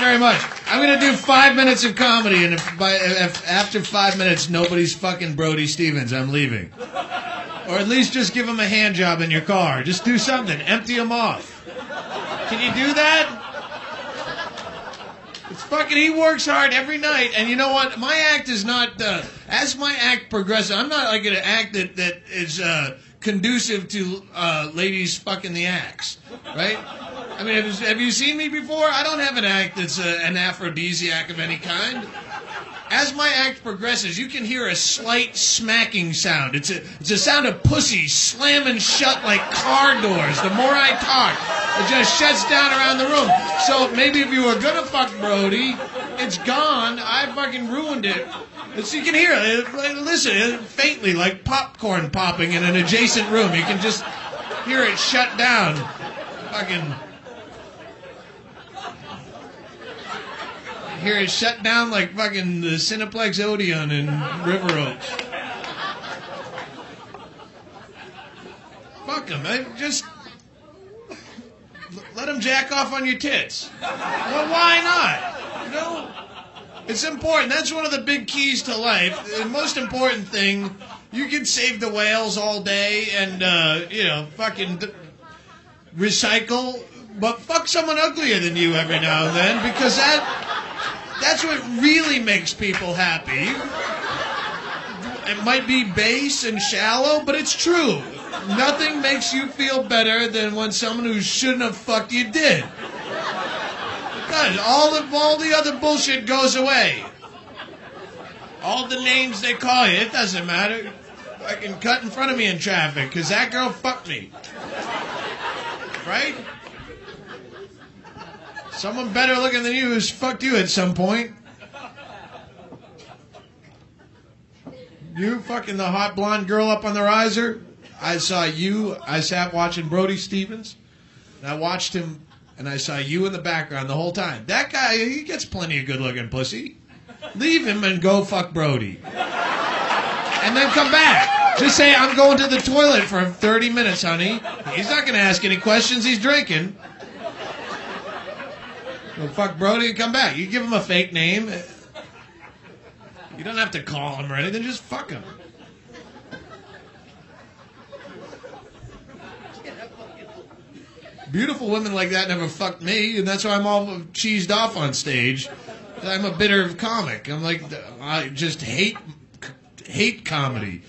very much. I'm going to do 5 minutes of comedy, and if after 5 minutes nobody's fucking Brody Stevens, I'm leaving. Or at least just give him a hand job in your car. Just do something. Empty him off. Can you do that? It's fucking, he works hard every night, and you know what? My act is not, as my act progresses, I'm not like an act that is conducive to ladies fucking the axe, right? I mean, have you seen me before? I don't have an act that's an aphrodisiac of any kind. As my act progresses, you can hear a slight smacking sound. It's a sound of pussy slamming shut like car doors. The more I talk, it just shuts down around the room. So maybe if you were gonna fuck Brody, it's gone. I fucking ruined it. So you can hear it. Listen, faintly, like popcorn popping in an adjacent room. You can just hear it shut down. Fucking... Hear it shut down like fucking the Cineplex Odeon in River Oaks. Fuck him. Just let him jack off on your tits. Well, why not? You know, it's important. That's one of the big keys to life. The most important thing, you can save the whales all day and, you know, fucking recycle, but fuck someone uglier than you every now and then, because that's what really makes people happy. It might be base and shallow, but it's true. Nothing makes you feel better than when someone who shouldn't have fucked you did. It does. All the other bullshit goes away. All the names they call you, it doesn't matter. I can cut in front of me in traffic, because that girl fucked me. Right? Someone better looking than you who's fucked you at some point. You fucking the hot blonde girl up on the riser. I saw you. I sat watching Brody Stevens. And I watched him, and I saw you in the background the whole time. That guy, he gets plenty of good-looking pussy. Leave him and go fuck Brody. And then come back. Just say, I'm going to the toilet for 30 minutes, honey. He's not going to ask any questions. He's drinking. Go fuck Brody and come back. You give him a fake name. You don't have to call him or anything. Just fuck him. Beautiful women like that never fucked me, and that's why I'm all cheesed off on stage. I'm a bitter comic. I'm like, I just hate comedy.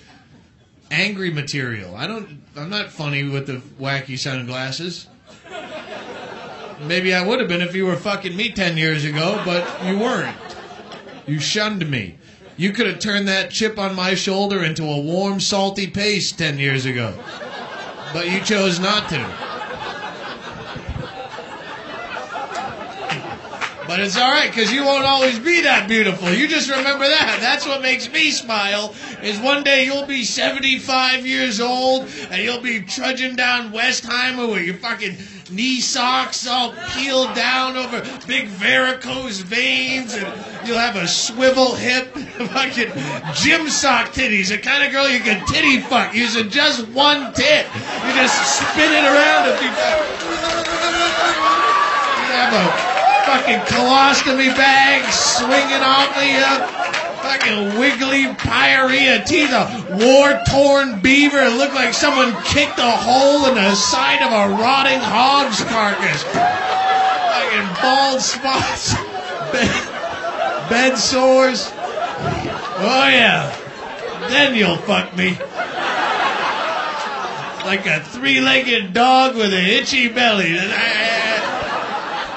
Angry material. I'm not funny with the wacky sunglasses. Maybe I would have been if you were fucking me 10 years ago, but you weren't. You shunned me. You could have turned that chip on my shoulder into a warm, salty paste 10 years ago. But you chose not to. But it's all right, because you won't always be that beautiful. You just remember that. That's what makes me smile, is one day you'll be 75 years old, and you'll be trudging down Westheimer with your fucking knee socks all peeled down over big varicose veins, and you'll have a swivel hip, fucking gym sock titties, the kind of girl you can titty fuck using just one tit. You just spin it around a few times. You have a fucking colostomy bag swinging off the fucking wiggly pyorrhea teeth, a war-torn beaver. It looked like someone kicked a hole in the side of a rotting hog's carcass. Fucking bald spots, bed sores. Oh yeah, then you'll fuck me. Like a three-legged dog with an itchy belly.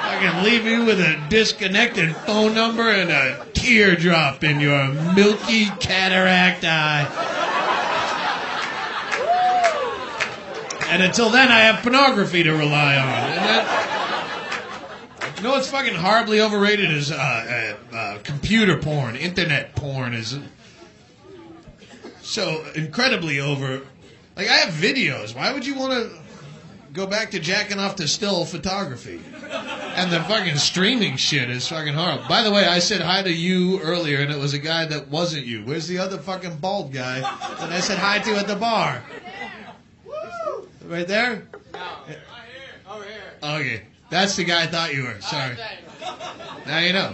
I can leave you with a disconnected phone number and a teardrop in your milky cataract eye. And until then, I have pornography to rely on. And you know what's fucking horribly overrated is computer porn. Internet porn is so incredibly over. Like, I have videos. Why would you want to go back to jacking off to still photography? And the fucking streaming shit is fucking horrible. By the way, I said hi to you earlier, and it was a guy that wasn't you. Where's the other fucking bald guy that I said hi to at the bar? Right there? No, right here. Over here. Okay. That's the guy I thought you were. Sorry. Now you know.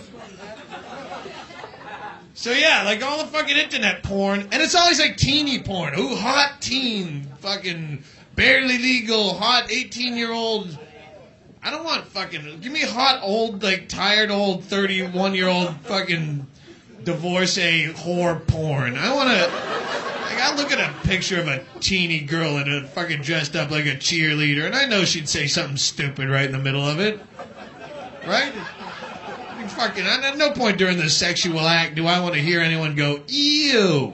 So yeah, like all the fucking internet porn, and it's always like teeny porn. Ooh, hot teen, fucking barely legal, hot 18-year-old. I don't want fucking, give me hot old, like tired old 31-year-old fucking divorcee whore porn. I want to, like, I look at a picture of a teeny girl in a fucking dressed up like a cheerleader, and I know she'd say something stupid right in the middle of it. Right? Fucking, at no point during the sexual act do I want to hear anyone go, ew.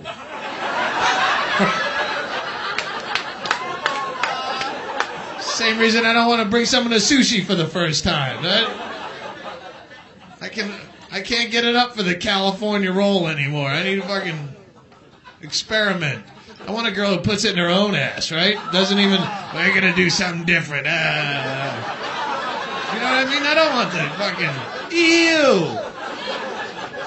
Same reason I don't want to bring someone to sushi for the first time. I can't get it up for the California roll anymore. I need to fucking experiment. I want a girl who puts it in her own ass, right? Doesn't even, we're going to do something different. You know what I mean? I don't want the fucking, ew.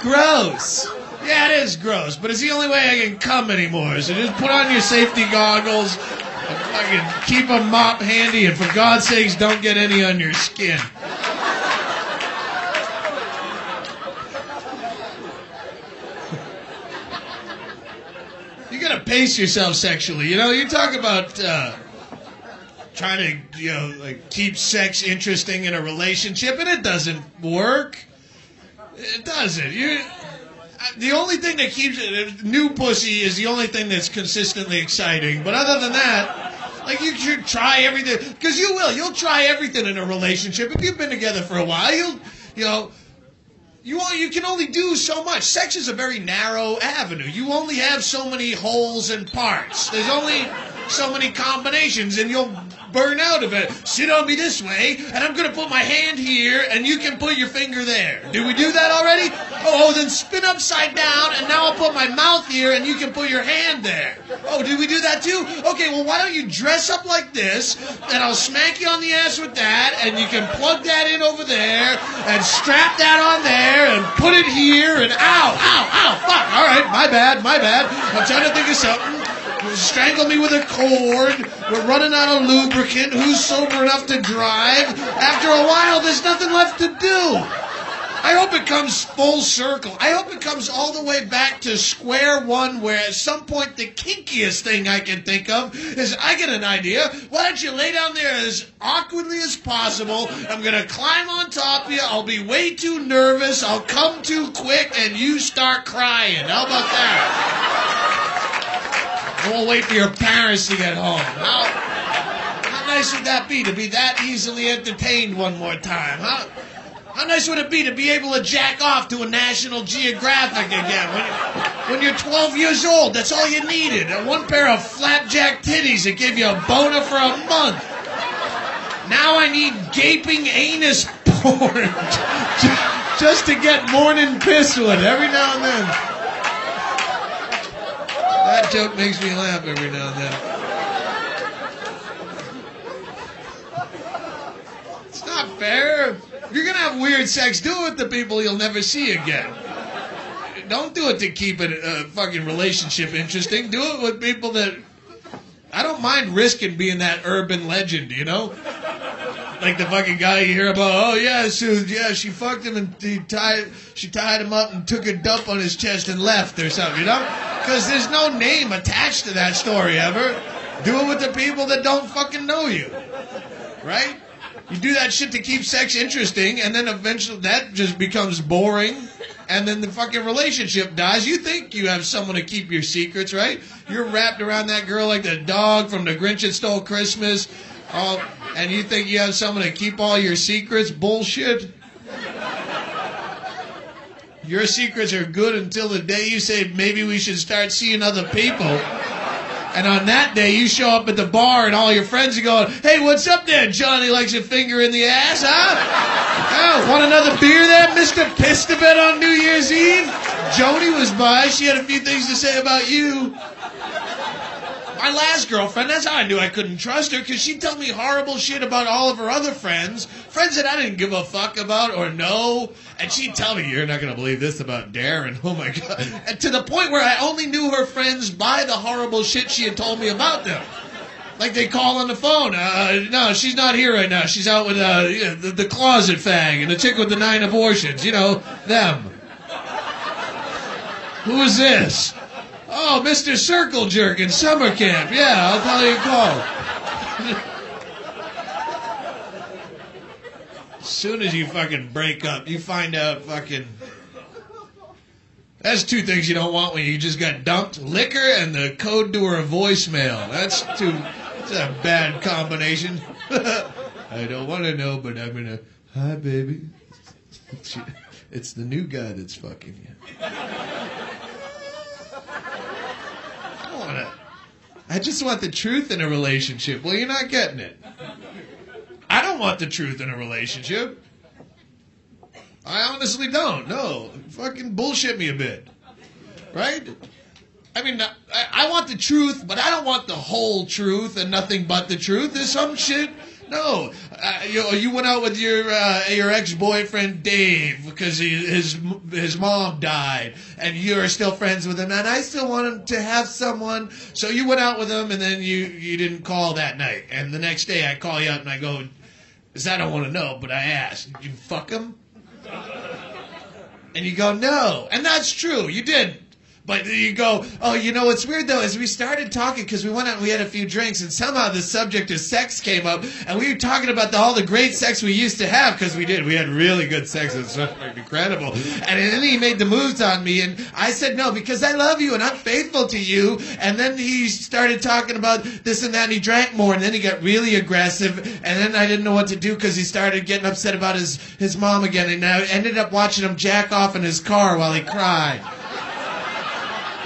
Gross. Yeah, it is gross, but it's the only way I can come anymore. So just put on your safety goggles and fucking keep a mop handy, and for God's sakes, don't get any on your skin. You gotta pace yourself sexually. You know, you talk about trying to, you know, like keep sex interesting in a relationship, and it doesn't work. It doesn't. The only thing that keeps it, new pussy is the only thing that's consistently exciting. But other than that, like, you should try everything, because you'll try everything in a relationship. If you've been together for a while, you can only do so much. Sex is a very narrow avenue. You only have so many holes and parts. There's only so many combinations, and you'll burn out of it. Sit on me this way, and I'm going to put my hand here, and you can put your finger there. Did we do that already? Oh, then spin upside down, and now I'll put my mouth here, and you can put your hand there. Oh, did we do that too? Okay, well, why don't you dress up like this, and I'll smack you on the ass with that, and you can plug that in over there, and strap that on there, and put it here, and ow, fuck, all right, my bad. I'm trying to think of something. Strangle me with a cord. We're running out of lubricant. Who's sober enough to drive? After a while, there's nothing left to do. I hope it comes full circle. I hope it comes all the way back to square one, where at some point the kinkiest thing I can think of is, I get an idea. Why don't you lay down there as awkwardly as possible? I'm going to climb on top of you. I'll be way too nervous. I'll come too quick, and you start crying. How about that? And we'll wait for your parents to get home. How nice would that be, to be that easily entertained one more time? How nice would it be to be able to jack off to a National Geographic again? When you're 12 years old, that's all you needed. And one pair of flapjack titties that gave you a boner for a month. Now I need gaping anus porn just to get morning piss with every now and then. That joke makes me laugh every now and then. It's not fair. If you're going to have weird sex, do it with the people you'll never see again. Don't do it to keep a fucking relationship interesting. Do it with people that... I don't mind risking being that urban legend, you know? Like the fucking guy you hear about, oh yeah, so yeah, she fucked him and she tied him up and took a dump on his chest and left or something, you know? Because there's no name attached to that story ever. Do it with the people that don't fucking know you. Right? You do that shit to keep sex interesting, and then eventually that just becomes boring, and then the fucking relationship dies. You think you have someone to keep your secrets, right? You're wrapped around that girl like the dog from The Grinch That Stole Christmas, and you think you have someone to keep all your secrets? Bullshit. Your secrets are good until the day you say, maybe we should start seeing other people. And on that day, you show up at the bar and all your friends are going, hey, what's up there? Johnny likes a finger in the ass, huh? Oh, want another beer there, Mr. Pissed a bit on New Year's Eve? Joni was by. She had a few things to say about you. My last girlfriend, that's how I knew I couldn't trust her, because she'd tell me horrible shit about all of her other friends that I didn't give a fuck about or know, and she'd tell me, you're not going to believe this about Darren, oh my God, and to the point where I only knew her friends by the horrible shit she had told me about them. Like they call on the phone. No, she's not here right now. She's out with the closet fag and the chick with the 9 abortions. You know, them. Who is this? Oh, Mr. Circle Jerk in summer camp. Yeah, I'll tell you to call. As soon as you fucking break up, you find out fucking... That's 2 things you don't want when you just got dumped. Liquor and the code to her voicemail. That's a bad combination. I don't want to know, but I'm going to... Hi, baby. It's the new guy that's fucking you. I just want the truth in a relationship. Well, you're not getting it. I don't want the truth in a relationship. I honestly don't. No. Fucking bullshit me a bit. Right? I mean, I want the truth, but I don't want the whole truth and nothing but the truth. There's some shit. No. You went out with your ex-boyfriend Dave because his mom died, and you're still friends with him, and I still want him to have someone. So you went out with him, and then you didn't call that night. And the next day I call you up and I go, because I don't want to know, but I asked, did you fuck him? And you go, no. And that's true. You did. But you go, oh, you know what's weird, though, is we started talking because we went out and we had a few drinks, and somehow the subject of sex came up, and we were talking about all the great sex we used to have, because we did. We had really good sex. It was incredible. And then he made the moves on me, and I said no, because I love you, and I'm faithful to you. And then he started talking about this and that, and he drank more, and then he got really aggressive, and then I didn't know what to do because he started getting upset about his mom again, and I ended up watching him jack off in his car while he cried.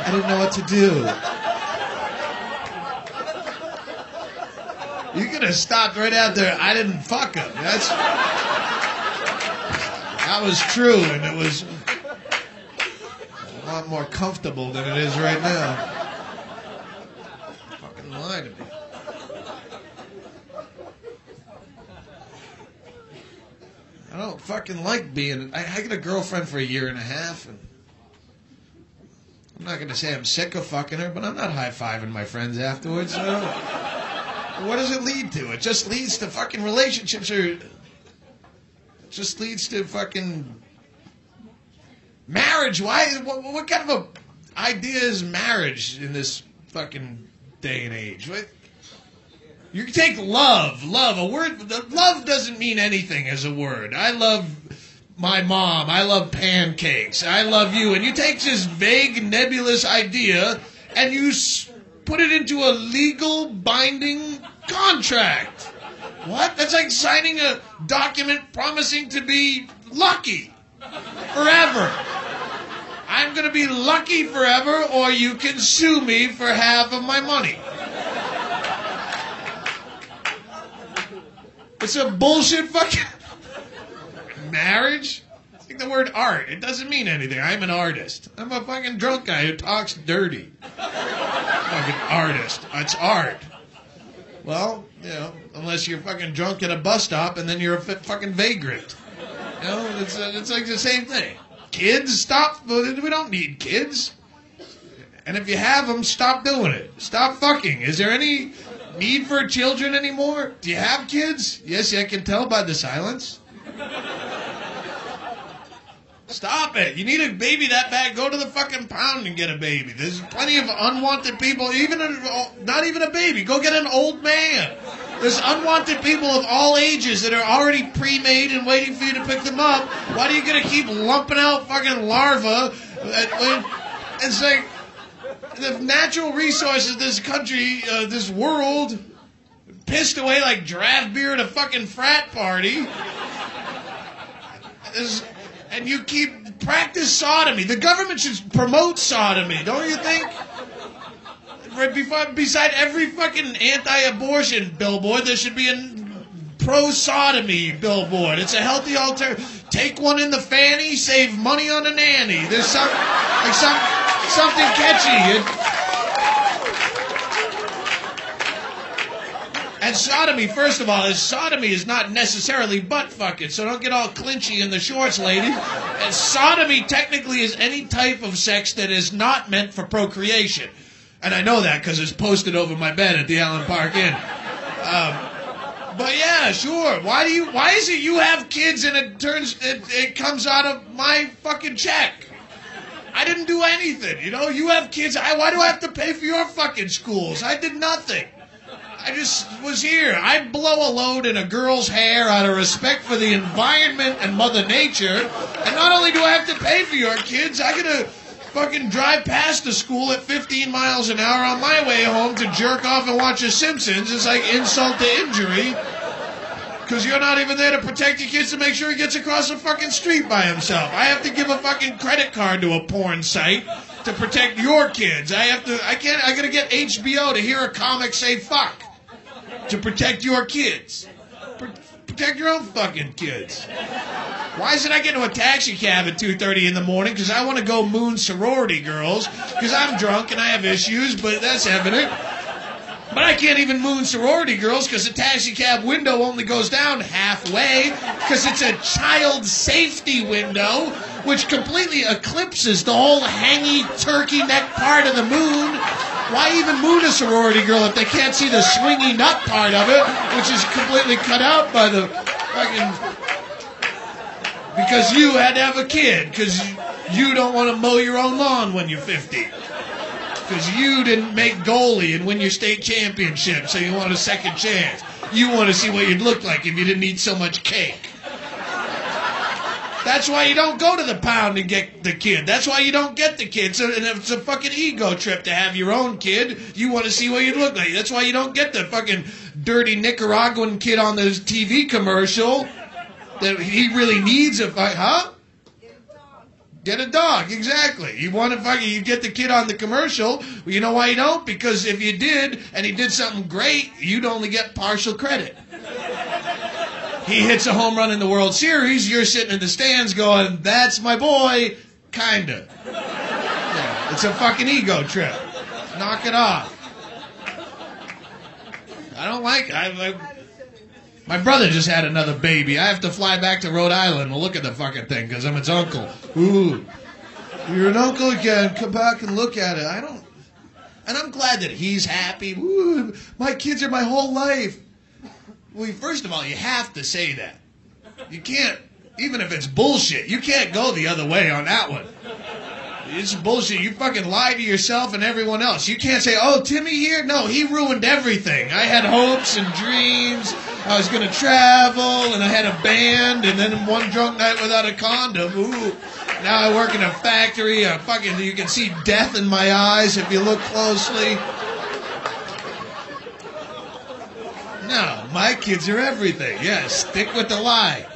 I didn't know what to do. You could have stopped right out there. I didn't fuck him. That was true, and it was a lot more comfortable than it is right now. Fucking lie to me. I don't fucking like being... I had a girlfriend for 1.5 years, and... I'm not going to say I'm sick of fucking her, but I'm not high-fiving my friends afterwards. So. What does it lead to? It just leads to fucking relationships, or it just leads to fucking marriage. Why? What kind of a idea is marriage in this fucking day and age? What? You take love. A word. Love doesn't mean anything as a word. I love my mom, I love pancakes, I love you, and you take this vague, nebulous idea and you put it into a legal, binding contract. What? That's like signing a document promising to be lucky forever. I'm going to be lucky forever, or you can sue me for half of my money. It's a bullshit fucking... Marriage? It's like the word art. It doesn't mean anything. I'm an artist. I'm a fucking drunk guy who talks dirty. Fucking artist. It's art. Well, you know, unless you're fucking drunk at a bus stop and then you're a fucking vagrant. You know, it's like the same thing. Kids, stop. We don't need kids. And if you have them, stop doing it. Stop fucking. Is there any need for children anymore? Do you have kids? Yes, I can tell by the silence. Stop it. You need a baby that bad, go to the fucking pound and get a baby. There's plenty of unwanted people, not even a baby. Go get an old man. There's unwanted people of all ages that are already pre-made and waiting for you to pick them up. Why are you going to keep lumping out fucking larvae? It's like the natural resources of this country, this world, pissed away like draft beer at a fucking frat party. And you keep practice sodomy. The government should promote sodomy, don't you think? Beside every fucking anti-abortion billboard, there should be a pro-sodomy billboard. It's a healthy alternative. Take one in the fanny, save money on a nanny. There's something catchy. And sodomy, first of all, sodomy is not necessarily butt fucking, so don't get all clinchy in the shorts, lady. And sodomy technically is any type of sex that is not meant for procreation. And I know that because it's posted over my bed at the Allen Park Inn. But yeah, sure. Why is it you have kids and it comes out of my fucking check? I didn't do anything, you know? You have kids. Why do I have to pay for your fucking schools? I did nothing. I just was here. I blow a load in a girl's hair out of respect for the environment and Mother Nature. And not only do I have to pay for your kids, I gotta fucking drive past the school at 15 miles an hour on my way home to jerk off and watch The Simpsons. It's like insult to injury. Because you're not even there to protect your kids to make sure he gets across the fucking street by himself. I have to give a fucking credit card to a porn site to protect your kids. I gotta get HBO to hear a comic say fuck. To protect your kids. Protect your own fucking kids. Why is it I get into a taxi cab at 2:30 in the morning? Because I want to go moon sorority girls. Because I'm drunk and I have issues, but that's evident. But I can't even moon sorority girls because the taxi cab window only goes down halfway because it's a child safety window which completely eclipses the whole hangy turkey neck part of the moon. Why even moon a sorority girl if they can't see the swingy nut part of it, which is completely cut out by the fucking... Because you had to have a kid, because you don't want to mow your own lawn when you're 50. Because you didn't make goalie and win your state championship, so you want a second chance. You want to see what you'd look like if you didn't eat so much cake. That's why you don't go to the pound and get the kid. That's why you don't get the kid. So, and it's a fucking ego trip to have your own kid. You want to see what you'd look like. That's why you don't get the fucking dirty Nicaraguan kid on the TV commercial that he really needs a huh? Get a dog, exactly. You want to fucking, you get the kid on the commercial. Well, you know why you don't? Because if you did, and he did something great, you'd only get partial credit. He hits a home run in the World Series, you're sitting in the stands going, that's my boy, kinda. Yeah, it's a fucking ego trip. Knock it off. I don't like it. My brother just had another baby. I have to fly back to Rhode Island and look at the fucking thing because I'm its uncle. Ooh, you're an uncle again. Come back and look at it. And I'm glad that he's happy. Ooh, my kids are my whole life. Well, first of all, you have to say that. You can't, even if it's bullshit, you can't go the other way on that one. It's bullshit. You fucking lie to yourself and everyone else. You can't say, oh, Timmy here? No, he ruined everything. I had hopes and dreams. I was going to travel, and I had a band, and then one drunk night without a condom. Ooh. Now I work in a factory. You can see death in my eyes if you look closely. No, my kids are everything. Yes, stick with the lie.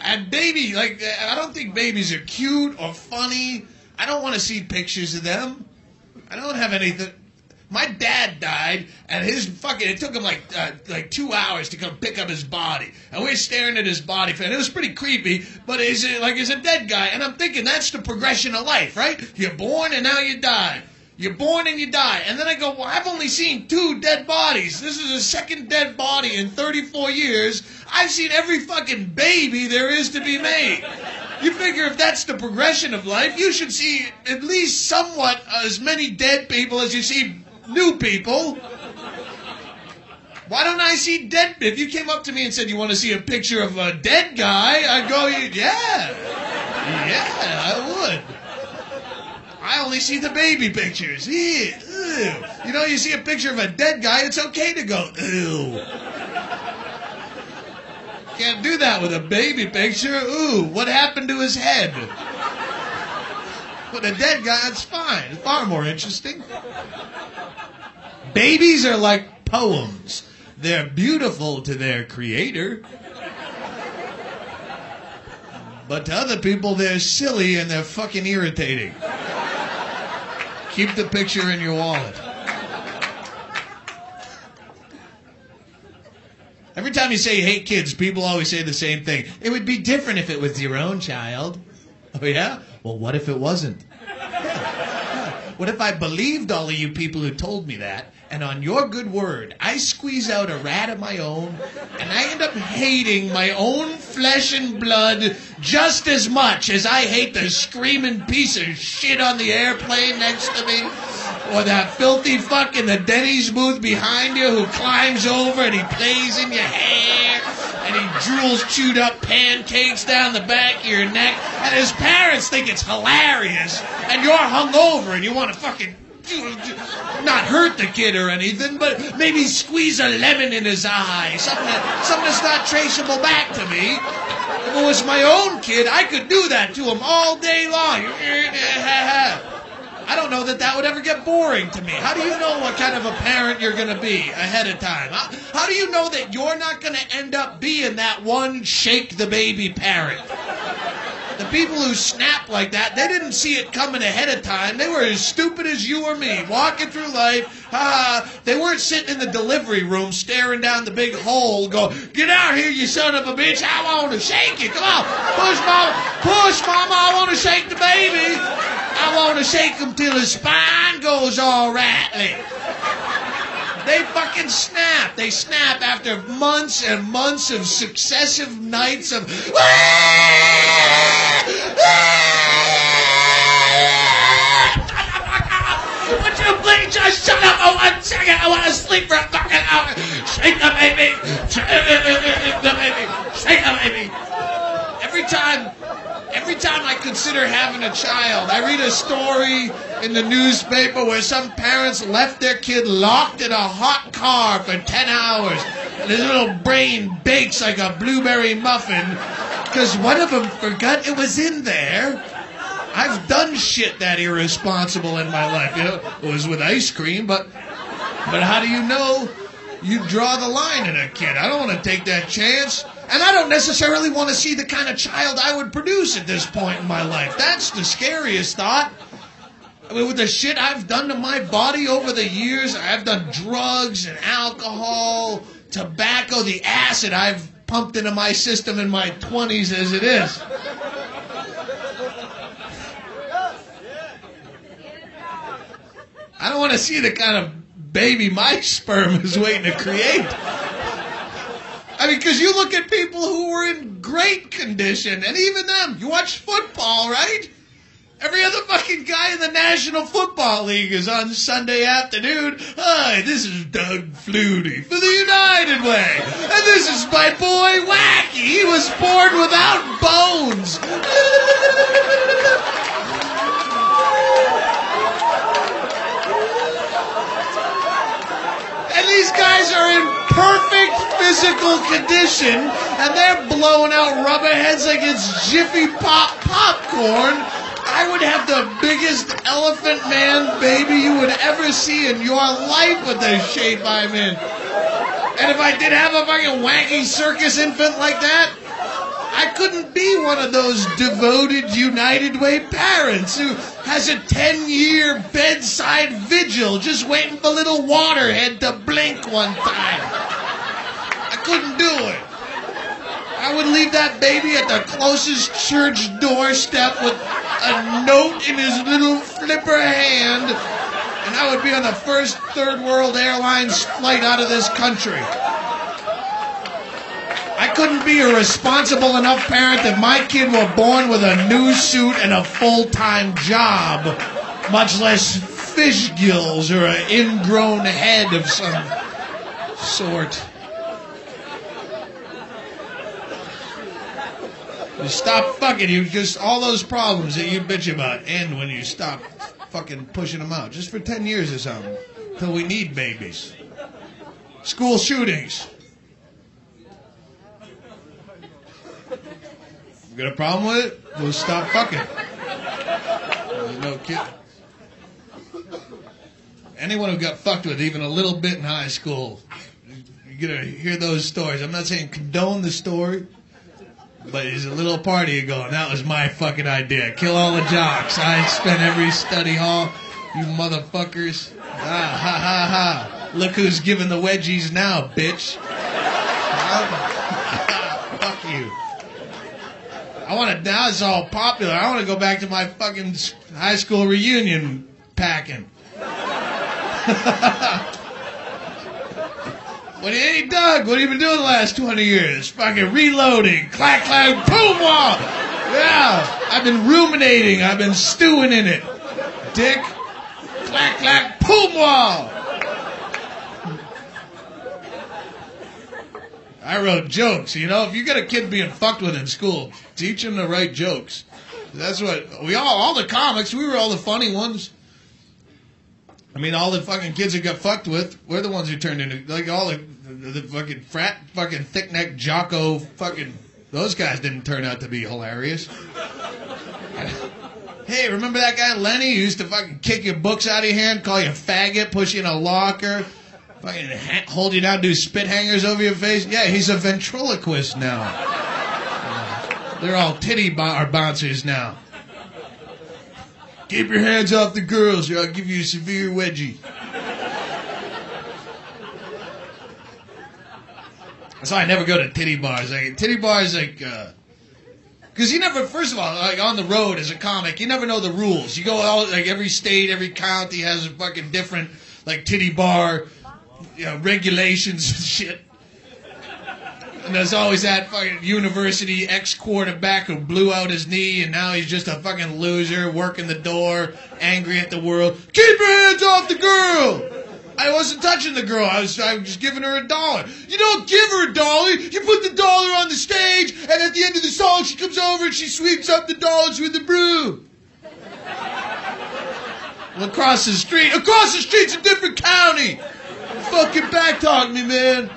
And baby, I don't think babies are cute or funny. I don't want to see pictures of them. I don't have anything. My dad died, and it took him like 2 hours to come pick up his body. And we're staring at his body, and it was pretty creepy, but he's a dead guy. And I'm thinking that's the progression of life, right? You're born, and now you die. You're born and you die. And then I go, well, I've only seen 2 dead bodies. This is the second dead body in 34 years. I've seen every fucking baby there is to be made. You figure if that's the progression of life, you should see at least somewhat as many dead people as you see new people. Why don't I see dead? If you came up to me and said you want to see a picture of a dead guy, I'd go, yeah, I would. I only see the baby pictures. Ew. You know, you see a picture of a dead guy, it's okay to go, ew. Can't do that with a baby picture. Ooh, what happened to his head? With a dead guy, it's fine. It's far more interesting. Babies are like poems. They're beautiful to their creator. But to other people, they're silly and they're fucking irritating. Keep the picture in your wallet. Every time you say you hate kids, people always say the same thing. It would be different if it was your own child. Oh, yeah? Well, what if it wasn't? Yeah. What if I believed all of you people who told me that, and on your good word, I squeeze out a rat of my own, and I end up hating my own flesh and blood just as much as I hate the screaming piece of shit on the airplane next to me, or that filthy fuck in the Denny's booth behind you who climbs over and he plays in your hair, and he drools chewed up pancakes down the back of your neck, and his parents think it's hilarious, and you're hungover and you want to fucking not hurt the kid or anything, but maybe squeeze a lemon in his eye, something that's not traceable back to me. If it was my own kid, I could do that to him all day long. I don't know that would ever get boring to me. How do you know what kind of a parent you're going to be ahead of time? How do you know that you're not going to end up being that one shake the baby parent? The people who snap like that, they didn't see it coming ahead of time. They were as stupid as you or me, walking through life. They weren't sitting in the delivery room staring down the big hole going, "Get out here, you son of a bitch, I want to shake you. Come on, push mama, I want to shake the baby. I want to shake him till his spine goes all rattly." They fucking snap. They snap after months and months of successive nights of... Would you please just shut up for 1 second? I want to sleep for a fucking hour. Shake the baby. Shake the baby. Shake the baby. Every time I consider having a child, I read a story in the newspaper where some parents left their kid locked in a hot car for 10 hours, and his little brain bakes like a blueberry muffin because one of them forgot it was in there. I've done shit that irresponsible in my life. You know, it was with ice cream, but how do you know you draw the line in a kid? I don't want to take that chance. And I don't necessarily want to see the kind of child I would produce at this point in my life. That's the scariest thought. I mean, with the shit I've done to my body over the years, I've done drugs and alcohol, tobacco, the acid I've pumped into my system in my 20s as it is. I don't want to see the kind of baby my sperm is waiting to create. I mean, because you look at people who were in great condition, and even them, you watch football, right? Every other fucking guy in the National Football League is on Sunday afternoon. Hi, this is Doug Flutie for the United Way. And this is my boy Wacky. He was born without bones. And these guys are in perfect physical condition, and they're blowing out rubber heads like it's Jiffy Pop popcorn. I would have the biggest elephant man baby you would ever see in your life with the shape I'm in. And if I did have a fucking wacky circus infant like that, I couldn't be one of those devoted United Way parents who has a 10-year bedside vigil just waiting for little Waterhead to blink one time. I couldn't do it. I would leave that baby at the closest church doorstep with a note in his little flipper hand, and I would be on the first Third World Airlines flight out of this country. I couldn't be a responsible enough parent if my kid were born with a new suit and a full-time job, much less fish gills or an ingrown head of some sort. You stop fucking, you just, all those problems that you bitch about end when you stop fucking pushing them out. Just for 10 years or something. Till we need babies. School shootings. You got a problem with it? We'll stop fucking. There's no kid. Anyone who got fucked with even a little bit in high school, you're going to hear those stories. I'm not saying condone the story, but there's a little party going, that was my fucking idea. Kill all the jocks. I spent every study hall. You motherfuckers. Ah, ha, ha, ha. Look who's giving the wedgies now, bitch. Fuck you. I want to, now it's all popular. I want to go back to my fucking high school reunion packing. Hey, Doug, what have you been doing the last 20 years? Fucking reloading. Clack, clack, boom, wall. Yeah, I've been ruminating. I've been stewing in it. Dick. Clack, clack, boom, wall. I wrote jokes, you know. If you got a kid being fucked with in school, teach him to write jokes. That's what all the comics, we were all the funny ones. I mean, all the fucking kids that got fucked with, we're the ones who turned into, like, all the fucking frat, fucking thick-neck, jocko, fucking, those guys didn't turn out to be hilarious. Hey, remember that guy Lenny who used to fucking kick your books out of your hand, call you a faggot, push you in a locker, fucking hold you down, do spit hangers over your face? Yeah, he's a ventriloquist now. They're all titty bouncers now. Keep your hands off the girls or I'll give you a severe wedgie. That's why I never go to titty bars. Like, titty bars, like, because you never, first of all, like on the road as a comic, you never know the rules. You go out, like every state, every county has a fucking different, like, titty bar, you know, regulations and shit. And there's always that fucking university ex-quarterback who blew out his knee and now he's just a fucking loser, working the door, angry at the world. Keep your hands off the girl! I wasn't touching the girl, I was just giving her $1. You don't give her $1, you put the dollar on the stage and at the end of the song she comes over and she sweeps up the dollars with the broom. Well, across the street's a different county! Fucking backtalk me, man.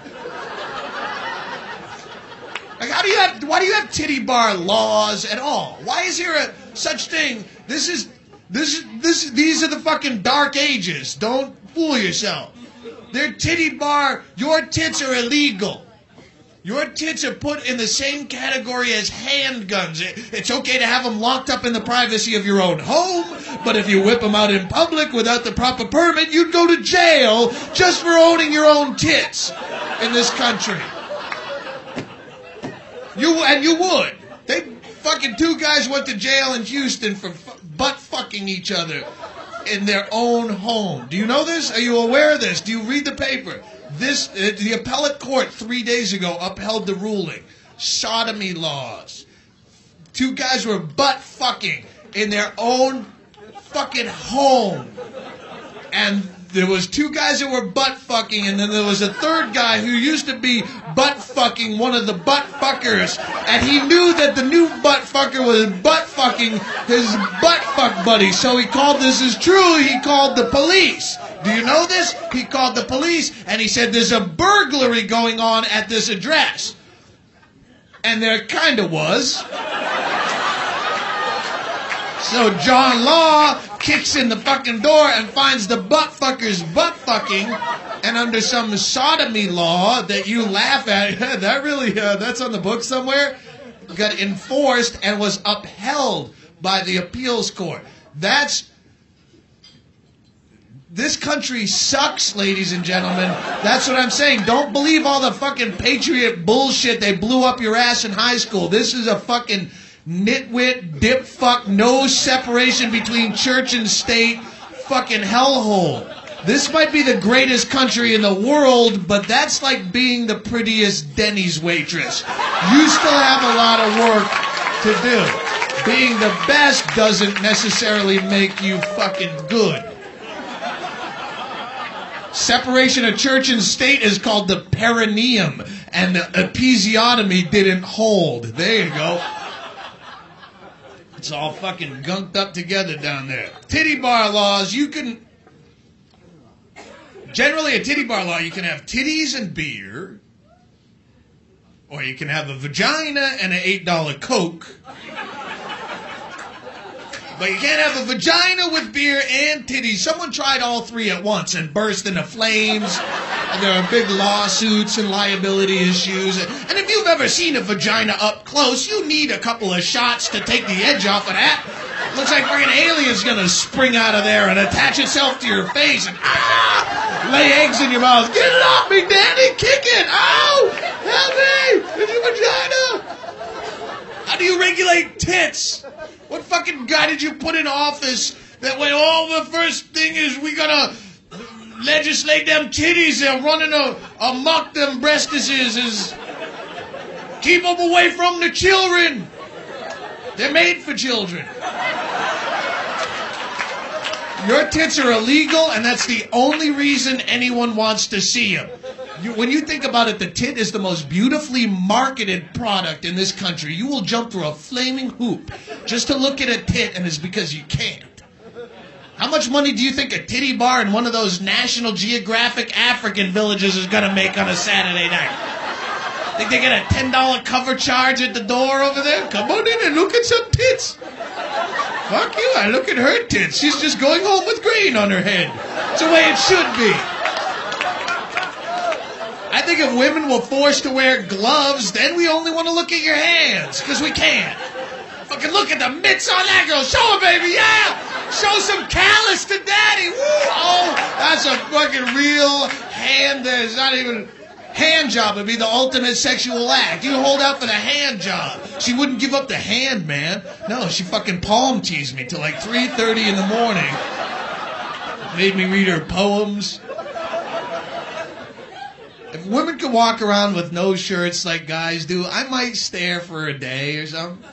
Like, why do you have titty bar laws at all? Why is there a such thing? These are the fucking dark ages. Don't fool yourself. They're titty bar, your tits are illegal. Your tits are put in the same category as handguns. It's okay to have them locked up in the privacy of your own home, but if you whip them out in public without the proper permit, you'd go to jail just for owning your own tits in this country. You would. Fucking two guys went to jail in Houston for butt fucking each other in their own home. Do you know this? Are you aware of this? Do you read the paper? The appellate court 3 days ago upheld the ruling. Sodomy laws. Two guys were butt fucking in their own fucking home. And there was two guys that were butt fucking, and then there was a third guy who used to be butt fucking one of the butt fuckers, and he knew that the new butt fucker was butt fucking his butt fuck buddy, so he called, this is true, he called the police. Do you know this? He called the police, and he said there's a burglary going on at this address. And there kind of was. So John Law kicks in the fucking door and finds the butt fuckers butt fucking, and under some sodomy law that you laugh at, that really, that's on the book somewhere, got enforced and was upheld by the appeals court. This country sucks, ladies and gentlemen. That's what I'm saying. Don't believe all the fucking patriot bullshit they blew up your ass in high school. This is a fucking nitwit, dip fuck, no separation between church and state, fucking hellhole. This might be the greatest country in the world, but that's like being the prettiest Denny's waitress. You still have a lot of work to do. Being the best doesn't necessarily make you fucking good. Separation of church and state is called the perineum, and the episiotomy didn't hold. There you go. It's all fucking gunked up together down there. Titty bar laws, you can... Generally, a titty bar law, you can have titties and beer, or you can have a vagina and an $8 Coke. But you can't have a vagina with beer and titties. Someone tried all three at once and burst into flames. And there are big lawsuits and liability issues. And if you've ever seen a vagina up close, you need a couple of shots to take the edge off of that. Looks like an alien's gonna spring out of there and attach itself to your face and lay eggs in your mouth. Get it off me, Daddy! Kick it! Ow! Help me! It's your vagina! How do you regulate tits? What fucking guy did you put in office That way, the first thing is we gotta legislate them titties. They're running amok, them breastises. Is keep them away from the children. They're made for children. Your tits are illegal, and that's the only reason anyone wants to see them. When you think about it, the tit is the most beautifully marketed product in this country. You will jump through a flaming hoop just to look at a tit, and it's because you can't. How much money do you think a titty bar in one of those National Geographic African villages is going to make on a Saturday night? Think they get a $10 cover charge at the door over there? Come on in and look at some tits. Fuck you, I look at her tits. She's just going home with grain on her head. It's the way it should be. I think if women were forced to wear gloves, then we only want to look at your hands, because we can't. Fucking look at the mitts on that girl. Show her, baby, yeah! Show some callus to daddy. Woo! Oh, that's a fucking real hand. There's not even... Hand job would be the ultimate sexual act. You hold out for the hand job. She wouldn't give up the hand, man. No, she fucking palm teased me till like 3:30 in the morning. Made me read her poems. If women could walk around with no shirts like guys do, I might stare for a day or something.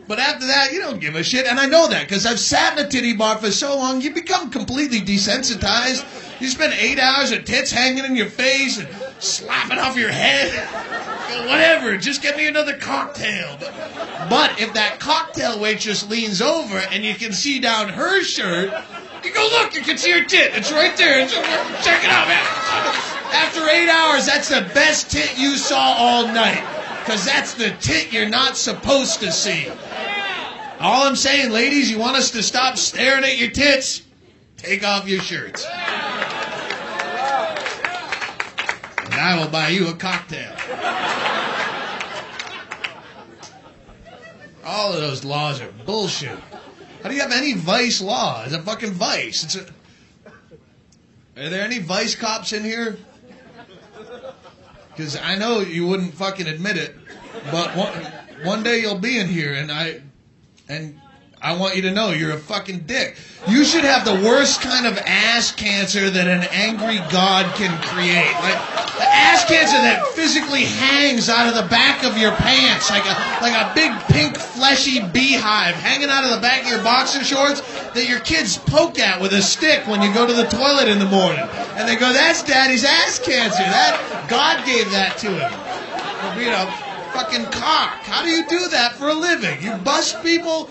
But after that, you don't give a shit. And I know that because I've sat in a titty bar for so long, you become completely desensitized. You spend 8 hours with tits hanging in your face and slapping off your head. Whatever, just get me another cocktail. But if that cocktail waitress leans over and you can see down her shirt, you go, look, you can see her tit. It's right there. Check it out, man. After 8 hours, that's the best tit you saw all night. Because that's the tit you're not supposed to see. All I'm saying, ladies, you want us to stop staring at your tits? Take off your shirts. And I will buy you a cocktail. All of those laws are bullshit. How do you have any vice law? It's a fucking vice. Are there any vice cops in here? Because I know you wouldn't fucking admit it, but one day you'll be in here, and I want you to know you're a fucking dick. You should have the worst kind of ass cancer that an angry god can create. Like the ass cancer that physically hangs out of the back of your pants, like a big pink fleshy beehive hanging out of the back of your boxer shorts that your kids poke at with a stick when you go to the toilet in the morning. And they go, that's daddy's ass cancer. That God gave that to him. For being a fucking cock. How do you do that for a living? You bust people,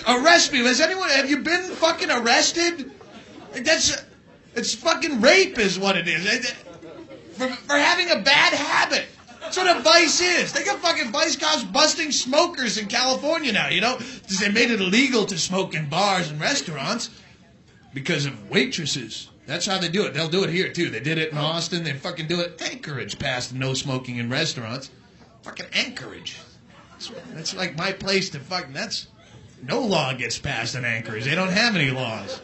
arrest people. Have you been fucking arrested? It's fucking rape is what it is. For having a bad habit. That's what a vice is. They got fucking vice cops busting smokers in California now, you know? Because they made it illegal to smoke in bars and restaurants because of waitresses. That's how they do it. They'll do it here, too. They did it in Austin. They fucking do it. Anchorage passed no smoking in restaurants. Fucking Anchorage. That's like my place to fucking... No law gets passed in Anchorage. They don't have any laws.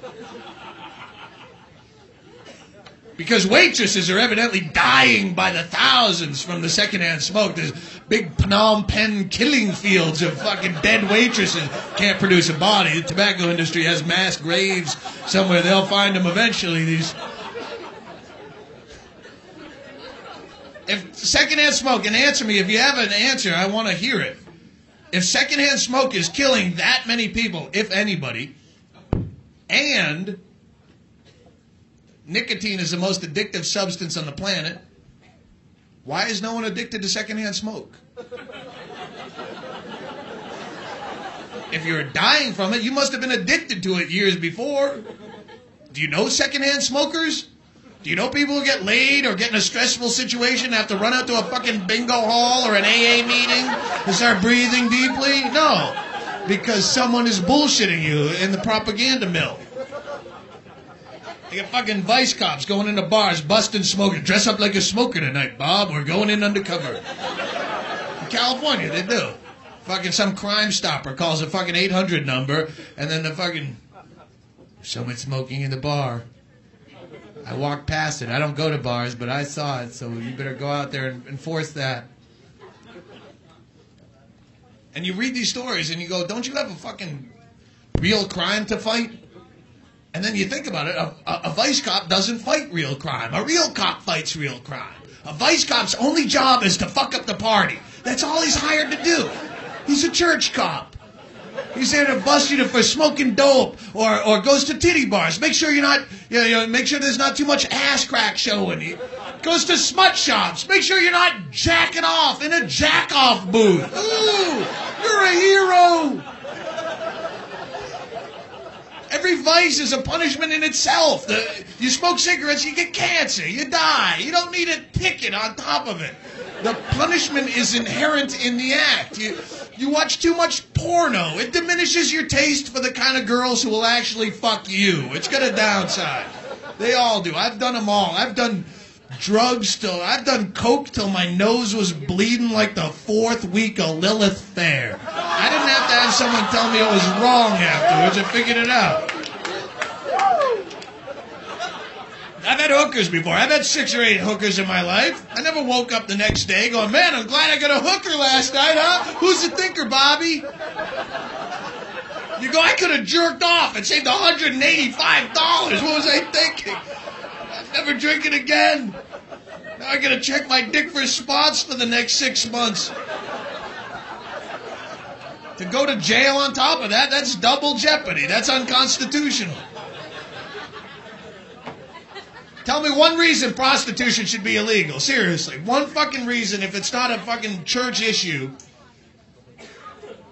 Because waitresses are evidently dying by the thousands from the secondhand smoke. There's big Phnom Penh killing fields of fucking dead waitresses. Can't produce a body. The tobacco industry has mass graves somewhere. They'll find them eventually. If secondhand smoke, and answer me, if you have an answer, I want to hear it. If secondhand smoke is killing that many people, if anybody, and nicotine is the most addictive substance on the planet, why is no one addicted to secondhand smoke? If you're dying from it, you must have been addicted to it years before. Do you know secondhand smokers? Do you know people who get laid or get in a stressful situation and have to run out to a fucking bingo hall or an AA meeting and start breathing deeply? No. Because someone is bullshitting you in the propaganda mill. They got fucking vice cops going into bars, busting smokers. Dress up like a smoker tonight, Bob. We're going in undercover. In California, they do. Fucking some Crime Stopper calls a fucking 800 number, and then the fucking... Someone smoking in the bar. I walked past it. I don't go to bars, but I saw it, so you better go out there and enforce that. And you read these stories and you go, don't you have a fucking real crime to fight? And then you think about it, a vice cop doesn't fight real crime. A real cop fights real crime. A vice cop's only job is to fuck up the party. That's all he's hired to do. He's a church cop. He's there to bust you for smoking dope or goes to titty bars. Make sure you're not, make sure there's not too much ass crack showing. He goes to smut shops. Make sure you're not jacking off in a jack-off booth. Ooh, you're a hero. Every vice is a punishment in itself. You smoke cigarettes, you get cancer, you die. You don't need a ticket on top of it. The punishment is inherent in the act. You watch too much porno. It diminishes your taste for the kind of girls who will actually fuck you. It's got a downside. They all do. I've done them all. I've done drugs till... I've done coke till my nose was bleeding like the 4th week of Lilith Fair. I didn't have to have someone tell me it was wrong afterwards. I figured it out. I've had hookers before. I've had 6 or 8 hookers in my life. I never woke up the next day going, man, I'm glad I got a hooker last night, huh? Who's the thinker, Bobby? You go, I could have jerked off and saved $185. What was I thinking? I'll never drink it again. Now I gotta check my dick for spots for the next 6 months. To go to jail on top of that, that's double jeopardy. That's unconstitutional. Tell me one reason prostitution should be illegal. Seriously. One fucking reason if it's not a fucking church issue.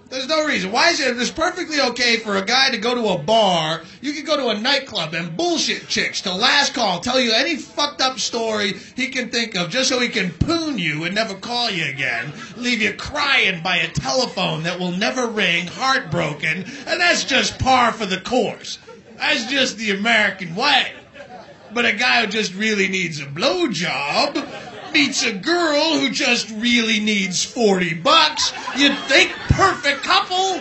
There's no reason. Why is it? It's perfectly okay for a guy to go to a bar. You can go to a nightclub and bullshit chicks to last call, tell you any fucked up story he can think of just so he can poon you and never call you again. Leave you crying by a telephone that will never ring, heartbroken. And that's just par for the course. That's just the American way. But a guy who just really needs a blowjob meets a girl who just really needs $40. You'd think perfect couple.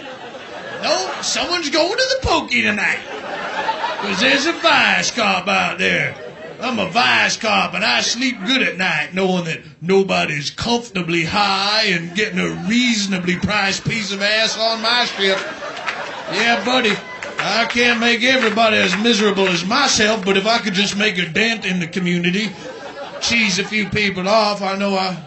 No, someone's going to the pokey tonight. Because there's a vice cop out there. I'm a vice cop and I sleep good at night knowing that nobody's comfortably high and getting a reasonably priced piece of ass on my strip. Yeah, buddy. I can't make everybody as miserable as myself, but if I could just make a dent in the community, cheese a few people off, I know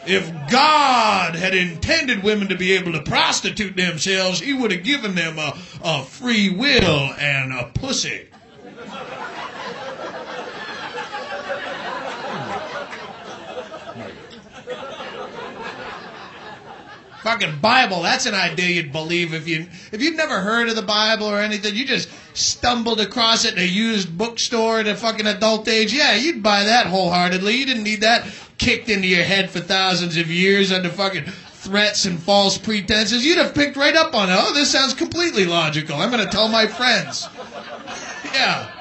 if God had intended women to be able to prostitute themselves, he would have given them a free will and a pussy. Fucking Bible, that's an idea you'd believe if you'd never heard of the Bible or anything, you just stumbled across it in a used bookstore at a fucking adult age, yeah, you'd buy that wholeheartedly. You didn't need that kicked into your head for thousands of years under fucking threats and false pretenses. You'd have picked right up on it. Oh, this sounds completely logical. I'm going to tell my friends. Yeah.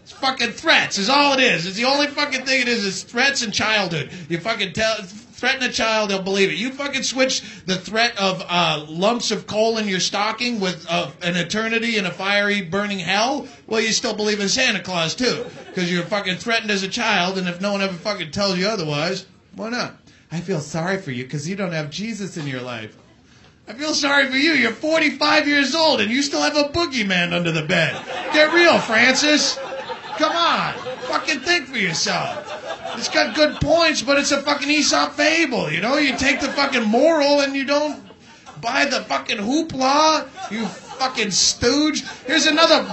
Fucking threats is all it is. It's the only fucking thing it is threats and childhood. You fucking threaten a child, they'll believe it. You fucking switch the threat of lumps of coal in your stocking with an eternity in a fiery burning hell, well, you still believe in Santa Claus too. Because you're fucking threatened as a child, and if no one ever fucking tells you otherwise, why not? I feel sorry for you because you don't have Jesus in your life. I feel sorry for you. You're 45 years old and you still have a boogeyman under the bed. Get real, Francis. Come on. Fucking think for yourself. It's got good points, but it's a fucking Aesop fable, you know? You take the fucking moral and you don't buy the fucking hoopla, you fucking stooge. Here's another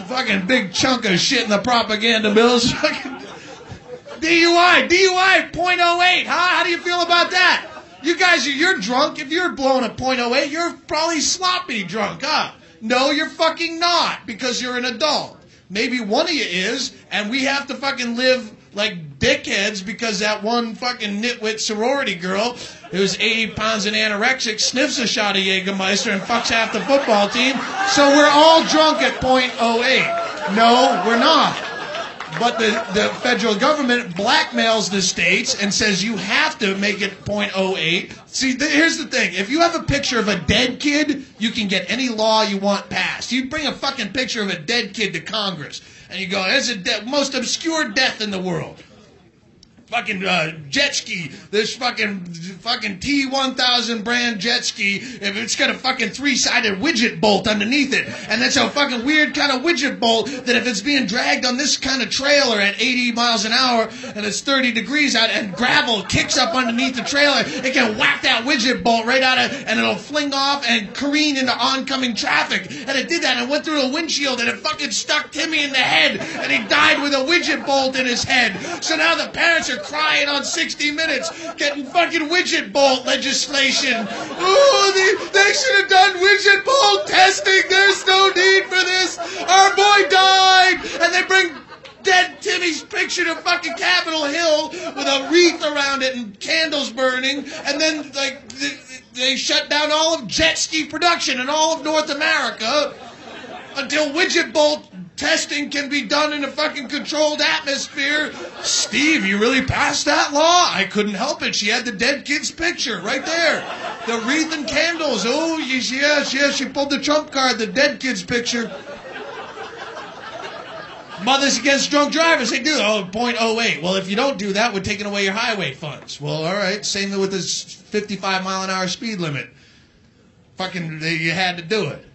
fucking big chunk of shit in the propaganda bills. Fucking DUI, .08, huh? How do you feel about that? You guys, you're drunk. If you're blowing a .08, you're probably sloppy drunk, huh? No, you're fucking not, because you're an adult. Maybe one of you is, and we have to fucking live like dickheads because that one fucking nitwit sorority girl who's 80 pounds and anorexic sniffs a shot of Jägermeister and fucks half the football team. So we're all drunk at .08. No, we're not. But the federal government blackmails the states and says you have to make it .08. See, here's the thing. If you have a picture of a dead kid, you can get any law you want passed. You bring a fucking picture of a dead kid to Congress, and you go, it's the most obscure death in the world. fucking jet ski, this fucking T1000 brand jet ski, if it's got a fucking 3-sided widget bolt underneath it, and that's a fucking weird kind of widget bolt that if it's being dragged on this kind of trailer at 80 miles an hour and it's 30 degrees out and gravel kicks up underneath the trailer, it can whack that widget bolt right out of, and it'll fling off and careen into oncoming traffic. And it did that and it went through the windshield and it fucking stuck Timmy in the head and he died with a widget bolt in his head. So now the parents are crying on 60 Minutes, getting fucking widget bolt legislation. Oh, they should have done widget bolt testing. There's no need for this. Our boy died. And they bring dead Timmy's picture to fucking Capitol Hill with a wreath around it and candles burning. And then, like, they shut down all of jet ski production in all of North America until widget bolt testing can be done in a fucking controlled atmosphere. Steve, you really passed that law? I couldn't help it. She had the dead kid's picture right there. The wreath and candles. Oh, yes, she pulled the trump card, the dead kid's picture. Mothers Against Drunk Drivers, they do. Oh, 0.08. Well, if you don't do that, we're taking away your highway funds. Well, all right, same with this 55-mile-an-hour speed limit. Fucking, you had to do it.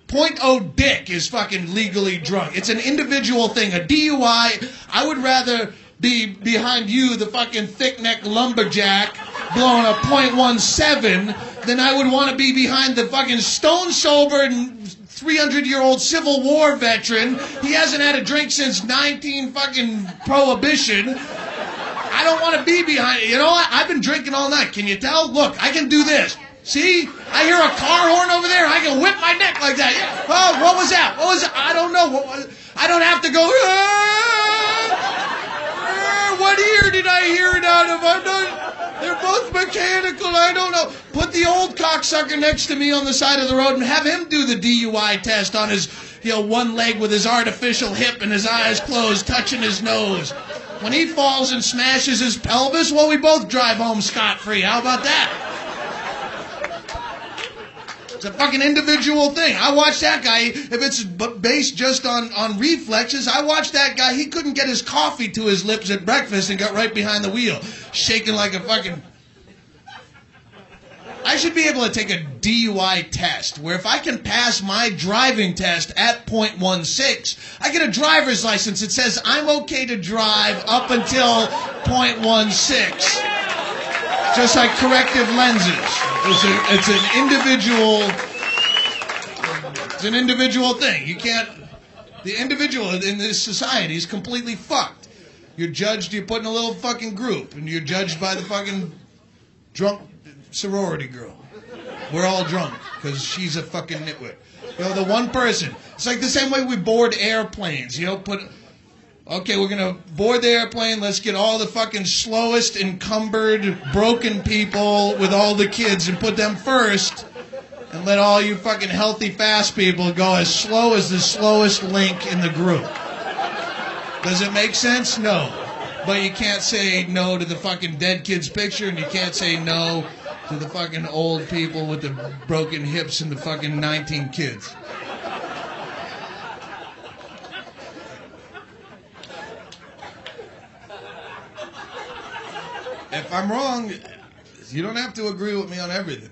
0.0 dick is fucking legally drunk. It's an individual thing. A DUI, I would rather be behind you, the fucking thick-neck lumberjack, blowing a .17 than I would want to be behind the fucking stone-sober 300-year-old Civil War veteran. He hasn't had a drink since 19 fucking Prohibition. I don't want to be behind. You know what? I've been drinking all night. Can you tell? Look, I can do this. See? I hear a car horn over there. I can whip my neck like that. Yeah. Oh, what was that? What was it? I don't know. I don't have to go. What ear did I hear it out of? I'm not. They're both mechanical. I don't know. Put the old cocksucker next to me on the side of the road and have him do the DUI test on his, one leg with his artificial hip and his eyes closed, touching his nose. When he falls and smashes his pelvis, well, we both drive home scot-free. How about that? It's a fucking individual thing. I watch that guy, if it's based just on reflexes, I watch that guy, he couldn't get his coffee to his lips at breakfast and got right behind the wheel, shaking like a fucking... I should be able to take a DUI test, where if I can pass my driving test at .16, I get a driver's license that says I'm okay to drive up until .16. Just like corrective lenses. It's an individual thing. You can't, the individual in this society is completely fucked. You're judged, you're put in a little fucking group, and you're judged by the fucking drunk sorority girl. We're all drunk, because she's a fucking nitwit. The one person. It's like the same way we board airplanes. Okay, we're going to board the airplane. Let's get all the fucking slowest, encumbered, broken people with all the kids and put them first. And let all you fucking healthy, fast people go as slow as the slowest link in the group. Does it make sense? No. But you can't say no to the fucking dead kid's picture, and you can't say no to the fucking old people with the broken hips and the fucking 19 kids. If I'm wrong, you don't have to agree with me on everything.